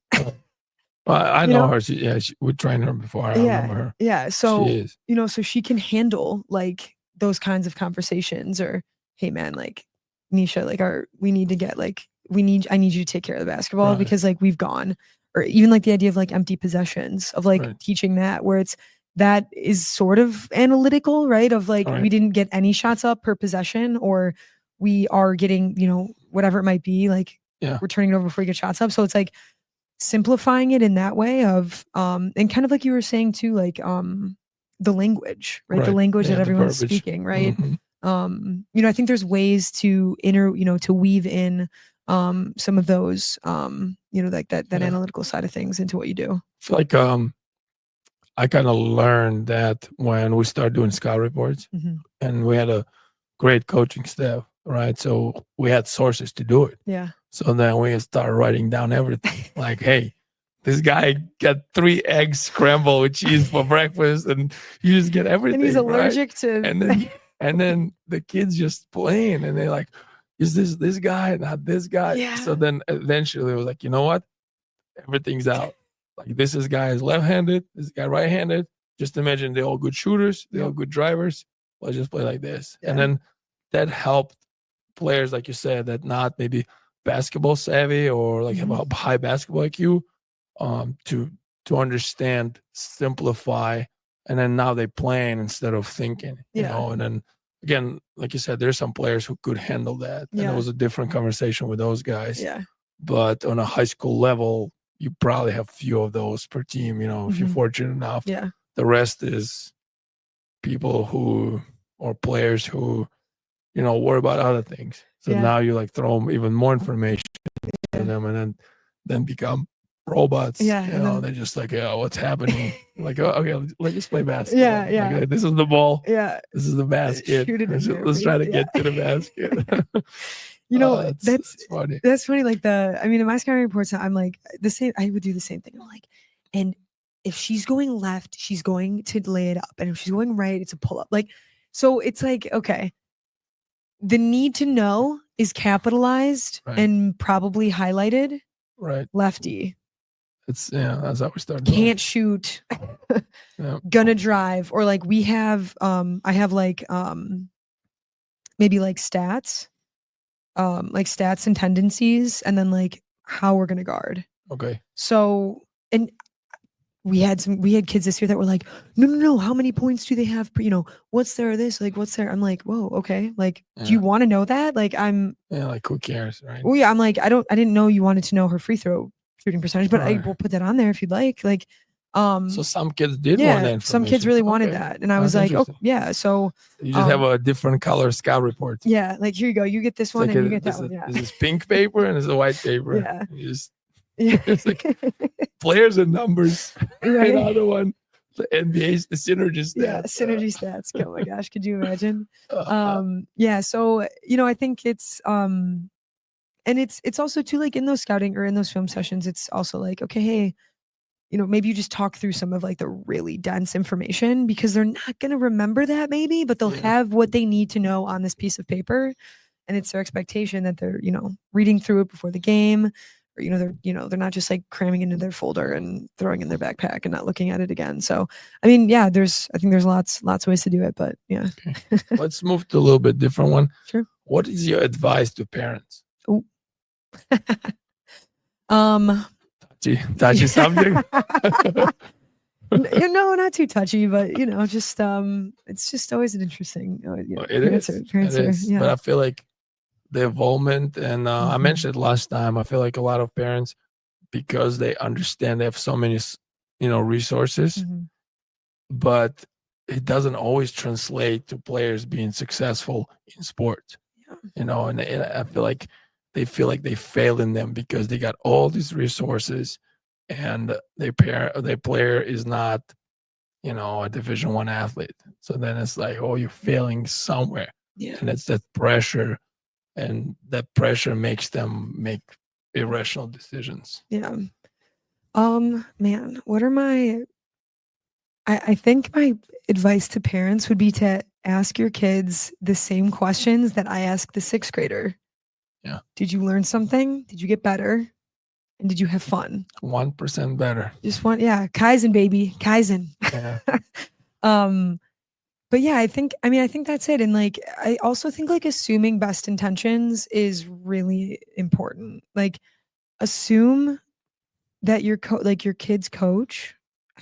A: I know her. We trained her before. I remember her.
B: Yeah. So,
A: she is.
B: So she can handle like those kinds of conversations, or, hey man, like Nisha, like I need you to take care of the basketball,
A: Right.
B: because like we've gone, or even like the idea of like empty possessions, of like
A: Right.
B: teaching that, where that is sort of analytical, right? Of like,
A: Right.
B: we didn't get any shots up per possession, or we are getting, whatever it might be, like we're turning it over before we get shots up. So it's like simplifying it in that way of, and kind of like you were saying too, like the language, right? The language that everyone's speaking, right?
A: Mm-hmm.
B: I think there's ways to to weave in some of those, like that analytical side of things into what you do.
A: It's like I kind of learned that when we started doing scout reports,
B: Mm-hmm.
A: and we had a great coaching staff, right? So we had sources to do it.
B: Yeah.
A: So then we started writing down everything. Like, hey, this guy got 3 eggs scrambled with cheese for breakfast, and you just get everything.
B: And he's allergic
A: right?
B: to.
A: And then the kids just playing, and they're like, is this guy, not this guy?
B: Yeah.
A: So then eventually it was like, you know what? Everything's out. Like, this guy is left-handed, this guy right-handed. Just imagine they're all good shooters, they're all good drivers. Let's just play like this. Yeah. And then that helped players, like you said, that not maybe basketball savvy or like have a high basketball IQ, to understand, simplify, and then now they playing instead of thinking, you know. And then again, like you said, there's some players who could handle that, and it was a different conversation with those guys.
B: Yeah.
A: But on a high school level, you probably have few of those per team, if you're fortunate enough.
B: Yeah.
A: The rest is people who, or players who, worry about other things. So now you like throw them even more information to them, and then become robots.
B: Yeah.
A: They're just like, what's happening? Like, okay, let's just play basketball.
B: Yeah.
A: Like, this is the ball.
B: Yeah.
A: This is the basket.
B: Shoot it in
A: Let's try to get to the basket.
B: That's
A: funny.
B: That's funny. Like in my scouting reports, I'm like the same. I would do the same thing. I'm like, and if she's going left, she's going to lay it up, and if she's going right, it's a pull up. Like, so it's like, okay, the need to know is capitalized and probably highlighted.
A: Right.
B: Lefty.
A: That's how we started.
B: Can't shoot. Gonna drive, or like we have. I have like maybe like stats. Like stats and tendencies, and then like how we're gonna guard.
A: Okay.
B: So, and we had kids this year that were like, no, how many points do they have? What's their this? Like, what's their? I'm like, whoa, okay. Like, do you want to know that? Like,
A: like, who cares, right?
B: Well, yeah, I'm like, I didn't know you wanted to know her free throw shooting percentage, but I will put that on there if you'd like. Like,
A: so some kids did want that information.
B: Some kids really wanted that, and I was like, oh yeah. So
A: you just have a different color scout report.
B: Yeah, like, here you go. You get this one, and you get that one. Yeah,
A: this is pink paper and this is a white paper.
B: Yeah,
A: it's like players and numbers.
B: Right.
A: Another one, the NBA's the synergy stats.
B: Yeah, synergy stats. Oh my gosh, could you imagine? Yeah. So I think it's and it's also too, like, in those scouting or in those film sessions, it's also like, okay, hey, maybe you just talk through some of like the really dense information, because they're not going to remember that maybe, but they'll have what they need to know on this piece of paper. And it's their expectation that they're, reading through it before the game, or, they're not just like cramming into their folder and throwing in their backpack and not looking at it again. So, I mean, yeah, I think there's lots of ways to do it, but yeah.
A: Okay. Let's move to a little bit different one.
B: Sure.
A: What is your advice to parents?
B: Oh.
A: Touchy subject.
B: No, not too touchy, but just it's just always an interesting
A: answer. Yeah. But I feel like the involvement, and I mentioned it last time, I feel like a lot of parents, because they understand they have so many resources, but it doesn't always translate to players being successful in sports. And I feel like they failed in them because they got all these resources, and their player is not a Division I athlete. So then it's like, oh, you're failing somewhere. Yeah. And it's that pressure, and that pressure makes them make irrational decisions.
B: Yeah. Man, what are I think my advice to parents would be to ask your kids the same questions that I ask the 6th grader.
A: Yeah.
B: Did you learn something? Did you get better? And did you have fun?
A: 1% better.
B: Just one, yeah. Kaizen, baby. Kaizen.
A: Yeah.
B: But yeah, I think that's it. And like, I also think like assuming best intentions is really important. Like, assume that your kid's coach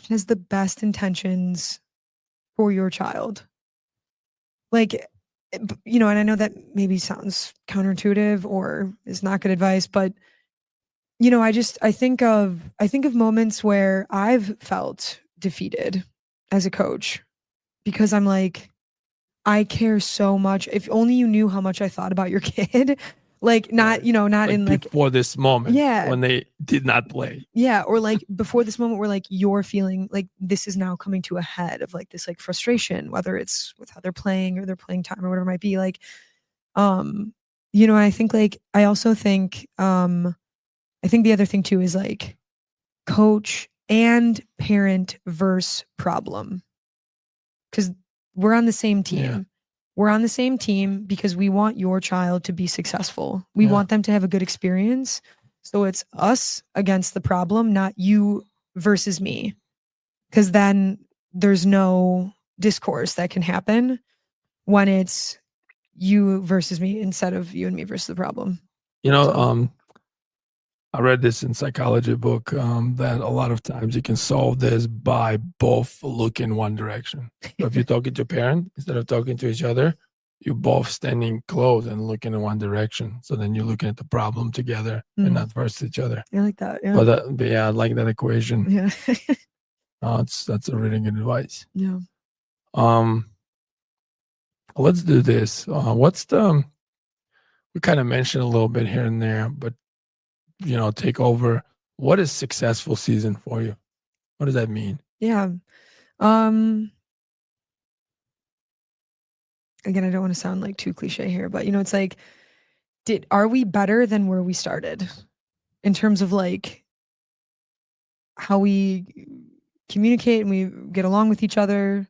B: has the best intentions for your child. Like, and I know that maybe sounds counterintuitive or is not good advice, but I think of moments where I've felt defeated as a coach, because I'm like, I care so much. If only you knew how much I thought about your kid. Like, not, not like in like
A: before this moment.
B: Yeah.
A: When they did not play.
B: Yeah. Or like before this moment where like you're feeling like this is now coming to a head of like this like frustration, whether it's with how they're playing or their playing time or whatever it might be. Like, I think like, I also think, I think the other thing too is like coach and parent versus problem. Because we're on the same team. Yeah. We're on the same team because we want your child to be successful. We want them to have a good experience. So it's us against the problem, not you versus me. Because then there's no discourse that can happen when it's you versus me instead of you and me versus the problem.
A: I read this in psychology book that a lot of times you can solve this by both look in one direction. So if you're talking to a parent, instead of talking to each other, you're both standing close and looking in one direction. So then you're looking at the problem together and not versus each other.
B: I like that. Yeah.
A: But yeah, I like that equation.
B: Yeah.
A: That's a really good advice.
B: Yeah.
A: Let's do this. We kind of mentioned a little bit here and there, but take over. What is successful season for you? What does that mean?
B: Yeah. Again, I don't want to sound like too cliche here, but it's like, are we better than where we started in terms of like how we communicate and we get along with each other,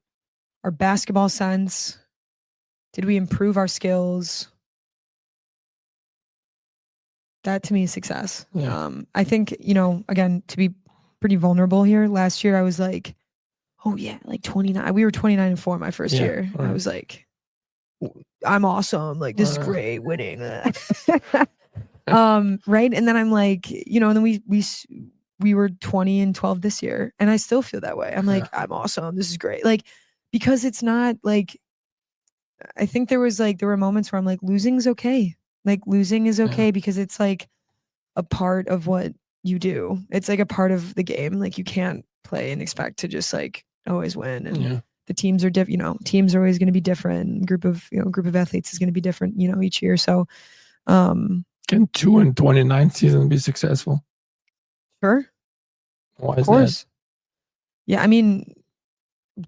B: our basketball sense? Did we improve our skills? That to me is success.
A: Yeah.
B: I think, again, to be pretty vulnerable here, last year I was like, oh yeah, like 29. We were 29-4 my first year. Right. I was like, I'm awesome. Like, this is great, winning. Right. And then I'm like, and then we were 20-12 this year, and I still feel that way. I'm like, I'm awesome. This is great. Like, because it's not like, I think there were moments where I'm like, losing's okay. Like, losing is okay because it's like a part of what you do. It's like a part of the game. Like, you can't play and expect to just like always win. And the teams are different. Teams are always going to be different. Group of athletes is going to be different. Each year. So,
A: can 2 and 29 season be successful?
B: Sure.
A: Why is
B: of course.
A: that?
B: Yeah, I mean,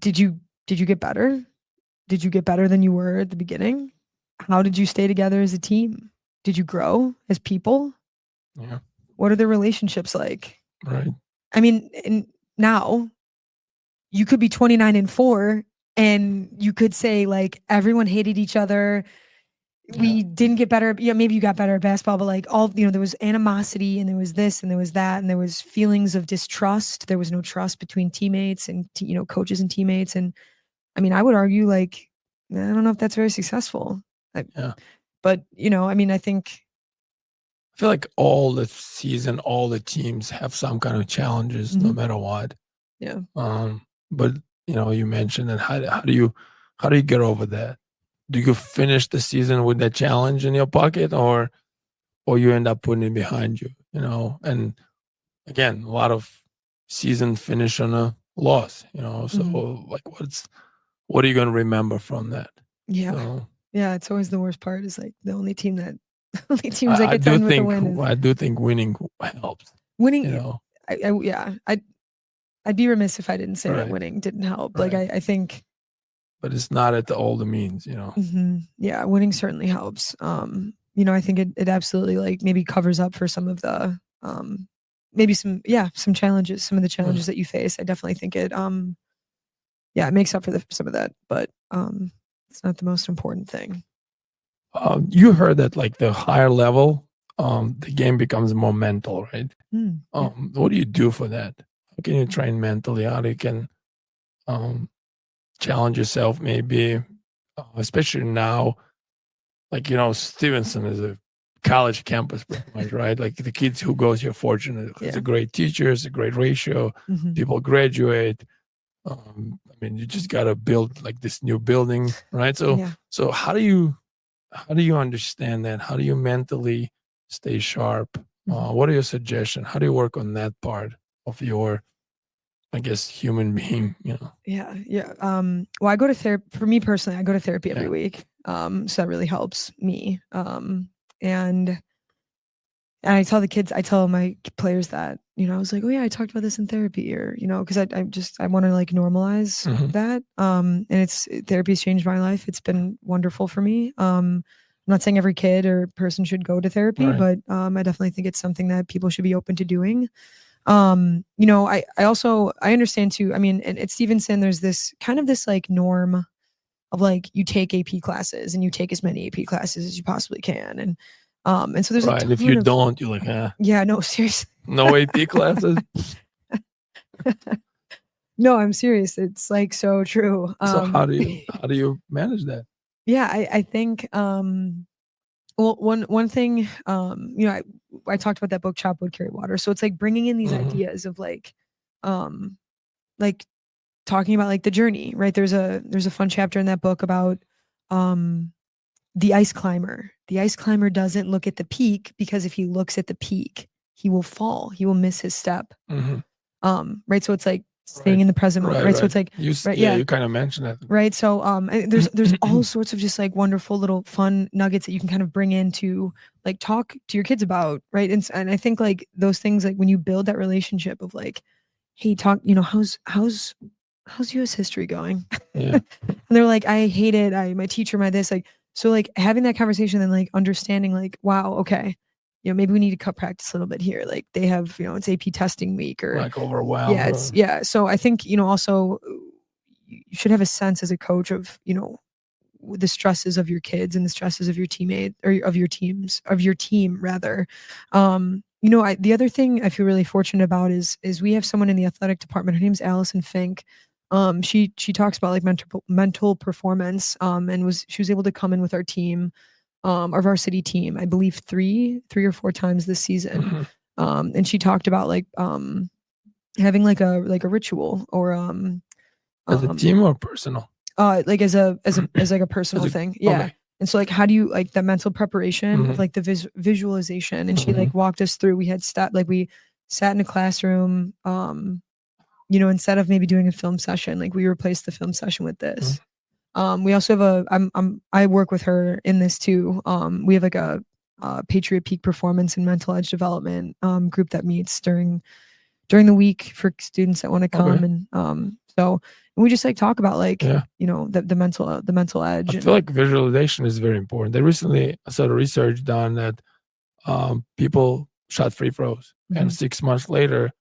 B: did you get better? Did you get better than you were at the beginning? How did you stay together as a team? Did you grow as people?
A: Yeah.
B: What are the relationships like?
A: Right.
B: I mean, now you could be 29-4 and you could say like everyone hated each other. we didn't get better. Maybe you got better at basketball, but like there was animosity and there was this and there was that and there was feelings of distrust. There was no trust between teammates and coaches and teammates. And I mean, I would argue like I don't know if that's very successful. But I think
A: I feel like all the season, all the teams have some kind of challenges, no matter what.
B: Yeah.
A: But you mentioned that how do you get over that? Do you finish the season with that challenge in your pocket, or you end up putting it behind you? And again, a lot of season finish on a loss. So like, what are you going to remember from that?
B: Yeah,
A: so,
B: yeah. It's always the worst part. Is like the only teams that get done with a win.
A: I do think winning helps.
B: Winning, I'd be remiss if I didn't say that winning didn't help. Like I think.
A: But it's not at all the means,
B: Yeah, winning certainly helps. I think it absolutely like maybe covers up for some of the maybe some challenges, some of the challenges that you face. I definitely think it it makes up for some of that, but it's not the most important thing.
A: You heard that like the higher level, the game becomes more mental, right? What do you do for that? How can you train mentally? How you can challenge yourself, maybe, especially now, like, Stevenson is a college campus pretty much, right? Like the kids who goes here fortunate. It's a great teacher, it's a great ratio. People graduate. I mean, you just got to build like this new building, right? So how do you understand that? How do you mentally stay sharp? What are your suggestions? How do you work on that part of your, I guess, human being,
B: Yeah. Well, I go to therapy. For me personally, I go to therapy every week. So that really helps me. And I tell my players that, I was like, oh yeah, I talked about this in therapy, or, because I want to like normalize that. And therapy's changed my life. It's been wonderful for me. I'm not saying every kid or person should go to therapy, but I definitely think it's something that people should be open to doing. I understand too. I mean, at Stevenson, there's this kind of this like norm of like you take AP classes and you take as many AP classes as you possibly can, and so there's a ton
A: if you don't, you're like,
B: yeah, no, seriously,
A: no AP classes.
B: No, I'm serious. It's like so true.
A: So how do you manage that?
B: Yeah, I think well, one thing, I talked about that book, Chop Wood, Carry Water. So it's like bringing in these ideas of like talking about like the journey, right? There's a fun chapter in that book about the ice climber. The ice climber doesn't look at the peak because if he looks at the peak, he will fall. He will miss his step. Right. So it's like staying in the present moment, right? So it's like
A: you kind of mentioned it,
B: right? So there's all sorts of just like wonderful little fun nuggets that you can kind of bring into like talk to your kids about, right? And I think like those things, like when you build that relationship of like, hey, talk, how's U.S. history going?
A: Yeah.
B: And they're like, I hate it. My teacher, my this, like, so like having that conversation and like understanding like, wow, okay, maybe we need to cut practice a little bit here. Like they have, it's AP testing week or
A: like overwhelmed.
B: Yeah. So I think, also you should have a sense as a coach of, the stresses of your kids and the stresses of your teammate or of your team rather. The other thing I feel really fortunate about is we have someone in the athletic department. Her name's Allison Fink. She talks about like mental performance. And she was able to come in with our team, our varsity team, I believe three or four times this season. And she talked about like having like a ritual or
A: as a team or personal.
B: Like as like a personal thing. Yeah. Okay. And so like how do you like the mental preparation of like the visualization, and she like walked us through. We sat in a classroom, instead of maybe doing a film session, like we replaced the film session with this. We also have I work with her in this too. We have like a Patriot Peak Performance and Mental Edge Development group that meets during the week for students that want to come. And so we just like talk about like the mental edge.
A: I feel like visualization is very important. They recently saw research done that people shot free throws, and 6 months later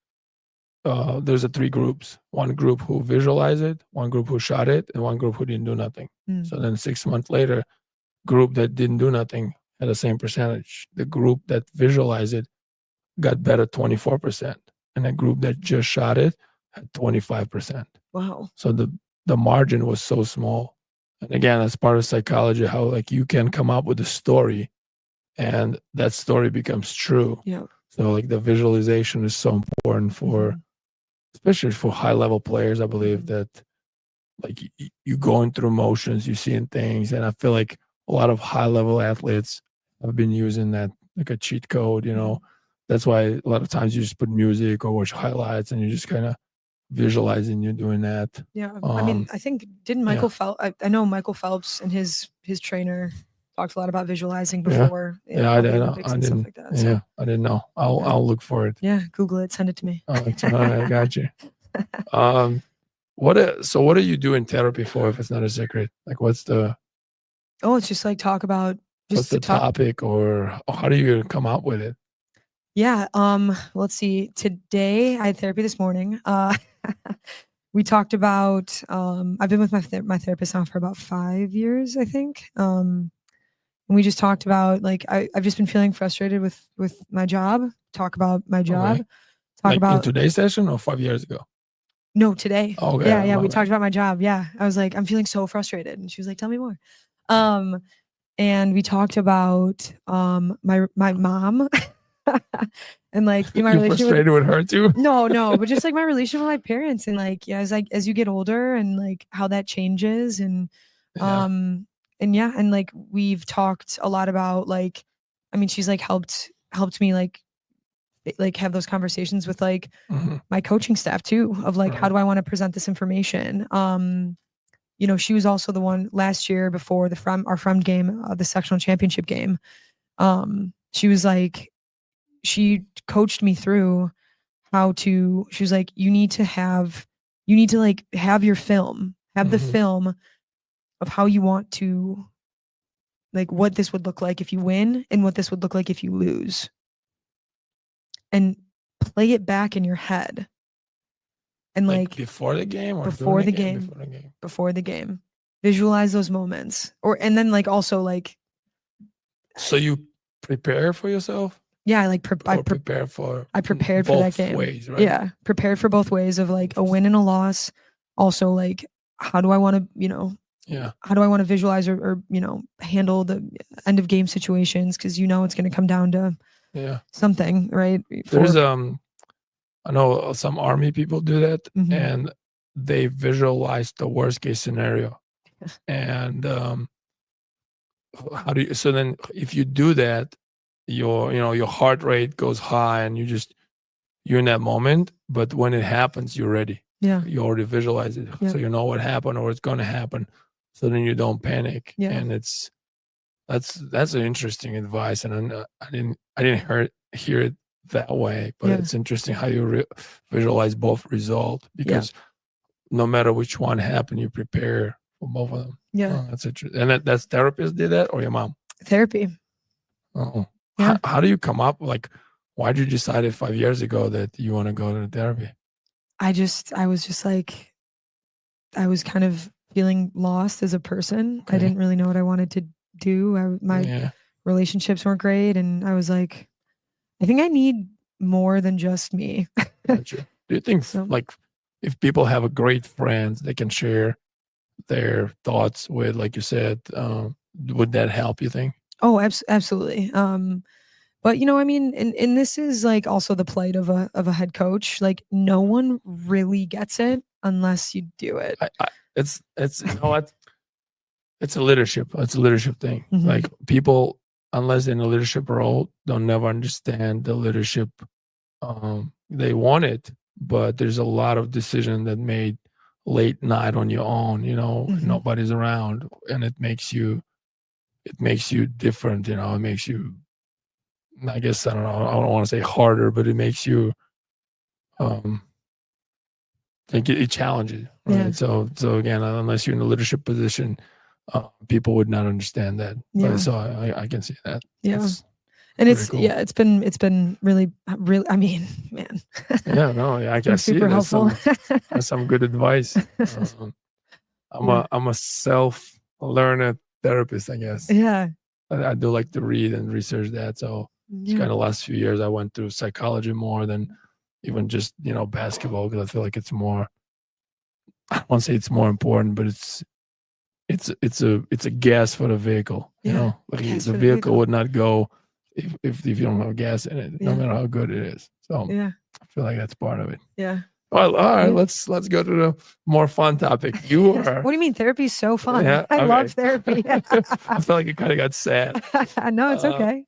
A: there's 3 groups. One group who visualized it, one group who shot it, and one group who didn't do nothing. So then 6 months later, group that didn't do nothing had the same percentage. The group that visualized it got better 24%. And the group that just shot it had 25%.
B: Wow.
A: So the margin was so small. And again, that's part of psychology, how like you can come up with a story and that story becomes true.
B: Yeah.
A: So like the visualization is so important for, especially for high level players, I believe that like you going through motions, you seeing things. And I feel like a lot of high level athletes have been using that like a cheat code, you know. That's why a lot of times you just put music or watch highlights and you just kind of visualizing you doing that.
B: Yeah. I mean, I think didn't Michael Phelps, I know Michael Phelps and his trainer talked a lot about visualizing before
A: I
B: the
A: didn't,
B: Olympics and stuff like that.
A: Yeah,
B: So,
A: I didn't know. I'll look for it.
B: yeah, Google it, send it to me.
A: I got you. So what do you do in therapy for if it's not a secret? Like what's the
B: it's just like talk about
A: what's the topic or how do you come up with it?
B: Yeah. Let's see. Today I had therapy this morning. We talked about I've been with my therapist now for about 5 years, I think. And we just talked about like I've just been feeling frustrated with my job. Talk about my job.
A: Okay.
B: Talk
A: like
B: about
A: in today's session or 5 years ago?
B: No, today.
A: Okay.
B: Yeah. We talked about my job. Yeah. I was like, I'm feeling so frustrated. And she was like, tell me more. And we talked about my mom. And like in my relationship
A: frustrated with her too?
B: No, but just like my relationship with my parents and like as you get older and like how that changes and and like we've talked a lot about like I mean she's like helped me like have those conversations with like my coaching staff too of like how do I want to present this information. You know, she was also the one last year before our from game, the sectional championship game. She was like she coached me through she was like, you need to like have your film, have the film of how you want to, like what this would look like if you win and what this would look like if you lose. And play it back in your head. And like
A: before the game or
B: before the game. Before the game. Visualize those moments. And then like also like.
A: So you prepare for yourself?
B: Yeah, I prepared for that game.
A: Ways, right?
B: Yeah, prepared for both ways of like a win and a loss. Also, like, how do I want to, how do I want to visualize or handle the end of game situations? Because it's going to come down to something, right?
A: There's I know some Army people do that, and they visualize the worst case scenario, and how do you? So then, if you do that, your heart rate goes high and you're in that moment, but when it happens you're ready. You already visualize it, so you know what happened or it's going to happen, so then you don't panic. And that's an interesting advice, and I didn't hear it that way, but it's interesting how you visualize both result, because no matter which one happened, you prepare for both of them. That's interesting. And that's therapist did that or your mom?
B: Therapy.
A: How do you come up, like, why did you decide 5 years ago that you want to go to therapy?
B: I was just like, I was kind of feeling lost as a person. I didn't really know what I wanted to do. My relationships weren't great. And I was like, I think I need more than just me.
A: Gotcha. Do you think like if people have a great friends they can share their thoughts with, like you said, would that help, you think?
B: Oh, absolutely. But I mean, and this is like also the plight of a head coach. Like no one really gets it unless you do it.
A: It's you know what? It's a leadership thing. Like people, unless they're in a leadership role, don't never understand the leadership. They want it, but there's a lot of decision that made late night on your own, nobody's around, and it makes you different, it makes you, I guess, I don't know, I don't want to say harder, but it makes you it challenges, right? So again, unless you're in a leadership position, people would not understand that. So I can see that.
B: And it's cool. It's been really, I mean, man.
A: I can see
B: super helpful.
A: That's some good advice. I'm a self-learner therapist, I guess.
B: Yeah.
A: I do like to read and research that. So it's kind of last few years I went through psychology more than even just, basketball, because I feel like it's more, I won't say it's more important, but it's a gas for the vehicle. Like the vehicle would not go if you don't have gas in it, no matter how good it is. So I feel like that's part of it.
B: Yeah.
A: Well, all right, let's go to the more fun topic. You are.
B: What do you mean? Therapy is so fun.
A: Yeah,
B: I love therapy.
A: I feel like it kind of got sad.
B: No, it's okay.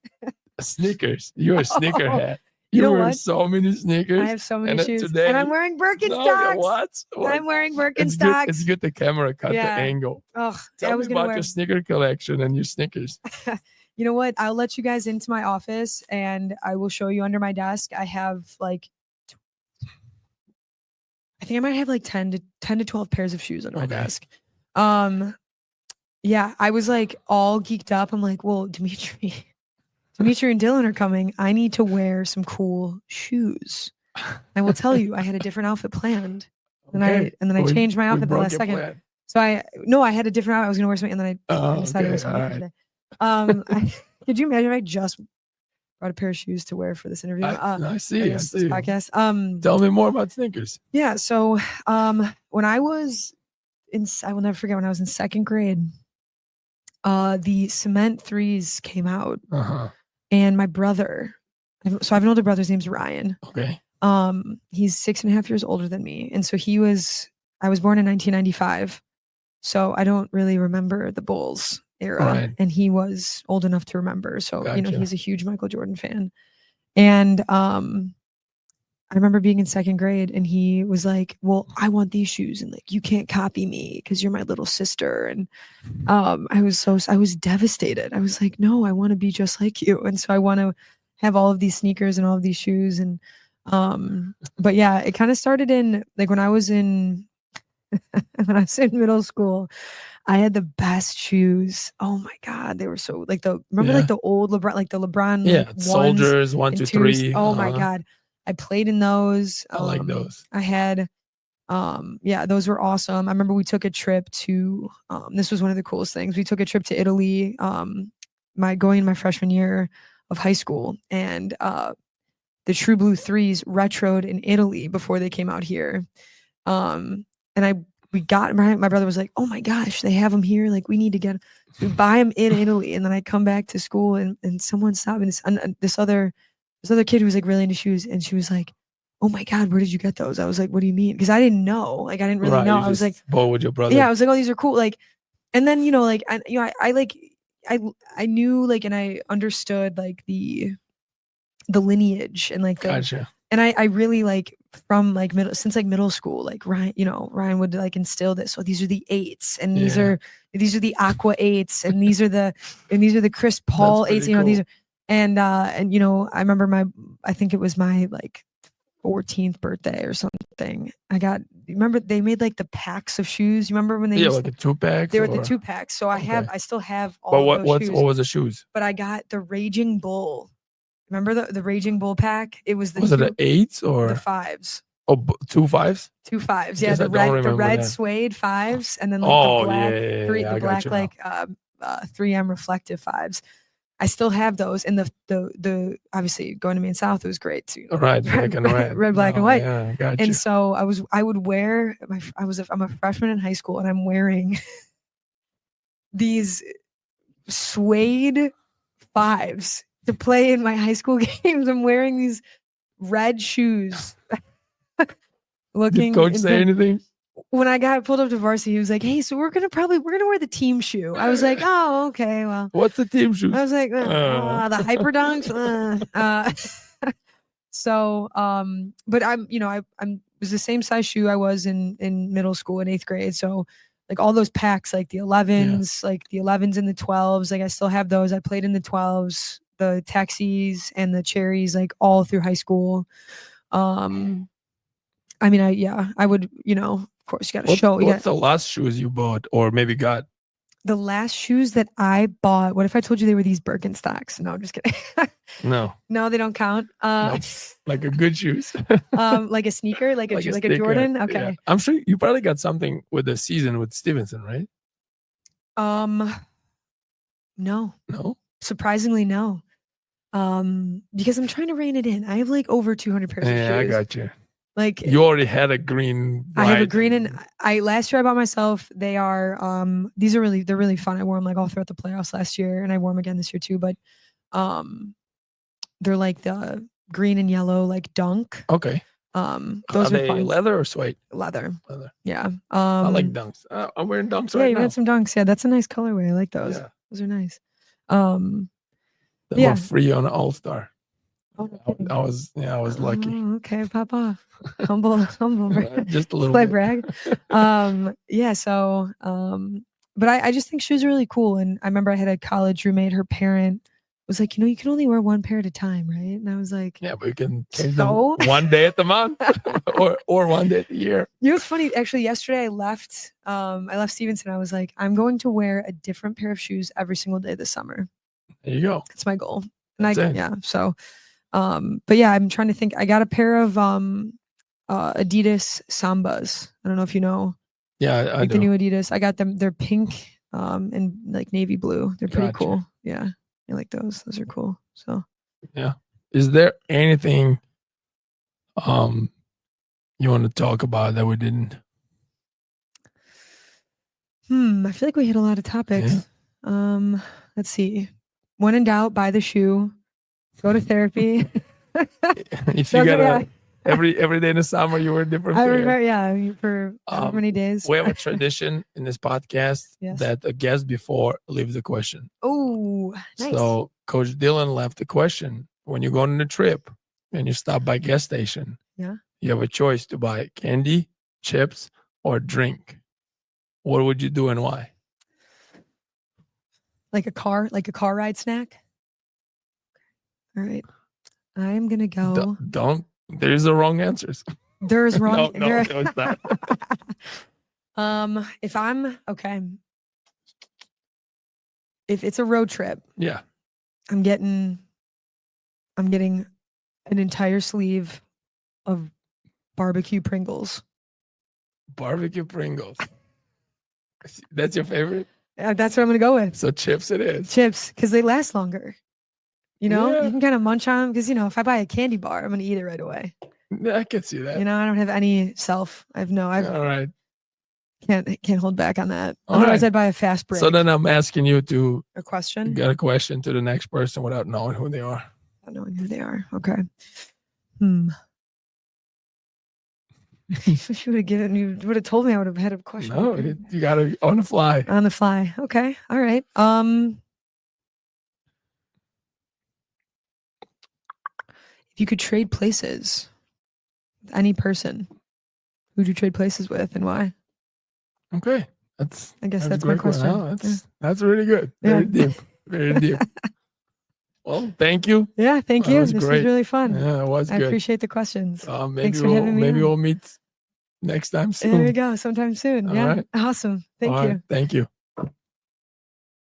A: Sneakers. You're a sneakerhead.
B: You know
A: wear
B: what?
A: so many sneakers.
B: I have so many shoes.
A: Today,
B: and I'm wearing Birkenstocks.
A: What?
B: I'm wearing Birkenstocks.
A: It's good the camera cut the angle.
B: Oh,
A: Tell me about your sneaker collection and your sneakers.
B: You know what? I'll let you guys into my office and I will show you under my desk. I have I think I might have 10 to 12 pairs of shoes under my desk. Yeah, I was all geeked up. I'm like, well, Dimitri and Dylan are coming. I need to wear some cool shoes. I will tell you, I had a different outfit planned. And I changed my outfit the last second.
A: Plan.
B: So I had a different outfit. I was gonna wear something, and then I decided to wear something today. Could you imagine if I just brought a pair of shoes to wear for this interview?
A: I see.
B: This podcast.
A: Tell me more about sneakers.
B: Yeah. So when I was I will never forget when I was in second grade, the Cement 3s came out. And my brother, so I have an older brother, his name's Ryan.
A: Okay.
B: He's 6.5 years older than me. And so I was born in 1995. So I don't really remember the Bulls era. Right. And he was old enough to remember. So, he's a huge Michael Jordan fan. And I remember being in second grade and he was like, well, I want these shoes and you can't copy me because you're my little sister. And I was devastated. I was like, no, I want to be just like you. And so I want to have all of these sneakers and all of these shoes. And but yeah, it kind of started in when I was in middle school. I had the best shoes. Oh my God. They were so the old LeBron, the LeBron
A: Soldiers 1, 2, 3.
B: Oh my God. I played in those.
A: I like those.
B: I had, those were awesome. I remember we took a trip to, this was one of the coolest things. We took a trip to Italy, going in my freshman year of high school, and the True Blue 3s retroed in Italy before they came out here. And my brother was like, oh my gosh, they have them here. We need to get them. So we buy them in Italy. And then I come back to school and someone stopped me. This other kid who was really into shoes, and she was like, oh my God, where did you get those? I was like, what do you mean? Because I didn't know. I didn't really know. I was like,
A: boy, with your brother.
B: Yeah, I was like, oh, these are cool. And then, I knew and I understood the lineage and
A: gotcha.
B: And I really from middle school, Ryan would instill this. So these are the 8s, and these are the Aqua 8s, and these are the Chris Paul 8s.
A: Cool.
B: These are. And I remember I think it was my 14th birthday or something. Remember they made the packs of shoes. You remember when they
A: the 2-packs?
B: They were the 2-packs. So I still have all of those shoes.
A: What was the shoes?
B: But I got the Raging Bull. Remember the Raging Bull pack? It was
A: Was it the 8s or
B: the 5s?
A: Oh, 2 5s?
B: 2 5s. Yeah, the red suede 5s, and then the black 3M reflective 5s. I still have those, and the obviously going to Maine South, it was great too.
A: Right, black and white.
B: Red, black, and white.
A: Yeah, gotcha.
B: And so I would wear I'm a freshman in high school, and I'm wearing these suede 5s to play in my high school games. I'm wearing these red shoes.
A: Did coach say anything?
B: When I got pulled up to varsity, he was like, hey, so we're gonna wear the team shoe. I was like, oh, okay, well.
A: What's the team shoe?
B: I was like, the Hyper Dunks. So, but I'm was the same size shoe I was in middle school in 8th grade. So all those packs, the 11s, the 11s and the 12s, I still have those. I played in the 12s, the taxis and the cherries, all through high school. I would, of course, you got to show.
A: What's the last shoes you bought or maybe got?
B: The last shoes that I bought, what if I told you they were these Birkenstocks? No, I'm just kidding. No, they don't count.
A: Nope. Like a good shoes.
B: Like a sneaker, like a Jordan. Okay.
A: Yeah. I'm sure you probably got something with the season with Stevenson, right?
B: No,
A: No.
B: surprisingly, no. Because I'm trying to rein it in. I have like over 200 pairs of shoes.
A: Yeah, I got you.
B: Like
A: You already had a green.
B: I have a
A: white,
B: green and I last year I bought myself. They are these are they're really fun. I wore them like all throughout the playoffs last year, and I wore them again this year too. But they're like the green and yellow like dunk.
A: Okay.
B: Those
A: are
B: are
A: they
B: fun.
A: leather or suede?
B: Leather.
A: Leather.
B: Yeah.
A: I like dunks. I'm wearing dunks right now.
B: Yeah, you got some dunks. Yeah, that's a nice colorway. I like those.
A: Yeah.
B: Those are nice.
A: They
B: yeah.
A: were free on All Star.
B: Oh, no kidding.
A: I was lucky.
B: Oh, okay, pop off. Humble.
A: Just a little
B: Slight
A: bit.
B: brag. Yeah. So, but I just think shoes are really cool. And I remember I had a college roommate. Her parent was like, you can only wear one pair at a time, right? And I was like,
A: yeah, but you can change
B: so?
A: them one day at the month or one day at the year.
B: You know, it's funny. Actually, yesterday I left Stevenson. I was like, I'm going to wear a different pair of shoes every single day this summer.
A: There you go.
B: That's my goal. And so, but yeah, I'm trying to think. I got a pair of Adidas Sambas. I don't know if you know.
A: Yeah, I
B: like
A: do.
B: The new Adidas. I got them. They're pink and like navy blue. They're pretty cool. Yeah, I like those. Those are cool. So
A: yeah. Is there anything you want to talk about that we didn't?
B: I feel like we hit a lot of topics. Yeah. Let's see. When in doubt, buy the shoe. Go to therapy.
A: If you got every day in the summer, you wear a different pair.
B: For how many days?
A: We have a tradition in this podcast that a guest before leaves a question.
B: Oh, nice.
A: So Coach Dylan left the question: when you go on a trip and you stop by gas station, you have a choice to buy candy, chips, or drink. What would you do and why?
B: Like a car ride snack. All right, I'm gonna go.
A: Don't. There's the wrong answers.
B: There's wrong.
A: No, it's not.
B: If I'm okay, if it's a road trip, I'm getting an entire sleeve of barbecue Pringles.
A: Barbecue Pringles. That's your favorite?
B: That's what I'm gonna go with.
A: So chips it is.
B: Chips, because they last longer. You can kind of munch on them because if I buy a candy bar, I'm gonna eat it right away.
A: Yeah, I can see that.
B: I don't have any self. All
A: right.
B: Can't hold back on that. Otherwise, I'd buy a fast break.
A: So then I'm asking you to
B: a question.
A: Get a question to the next person without knowing who they are.
B: Without knowing who they are. Okay. You would have told me. I would have had a question.
A: No, you got to on the fly.
B: On the fly. Okay. All right. If you could trade places with any person, who'd you trade places with and why?
A: Okay.
B: I guess that's my question.
A: No, that's really good. Very deep. Very deep. Well, thank you.
B: Yeah, thank you. This was really fun.
A: Yeah, it was good.
B: I appreciate the questions.
A: Thanks for having me. Maybe we'll meet next time soon.
B: There we go. Sometime soon. Yeah. Right. Awesome. Thank you.
A: Thank you.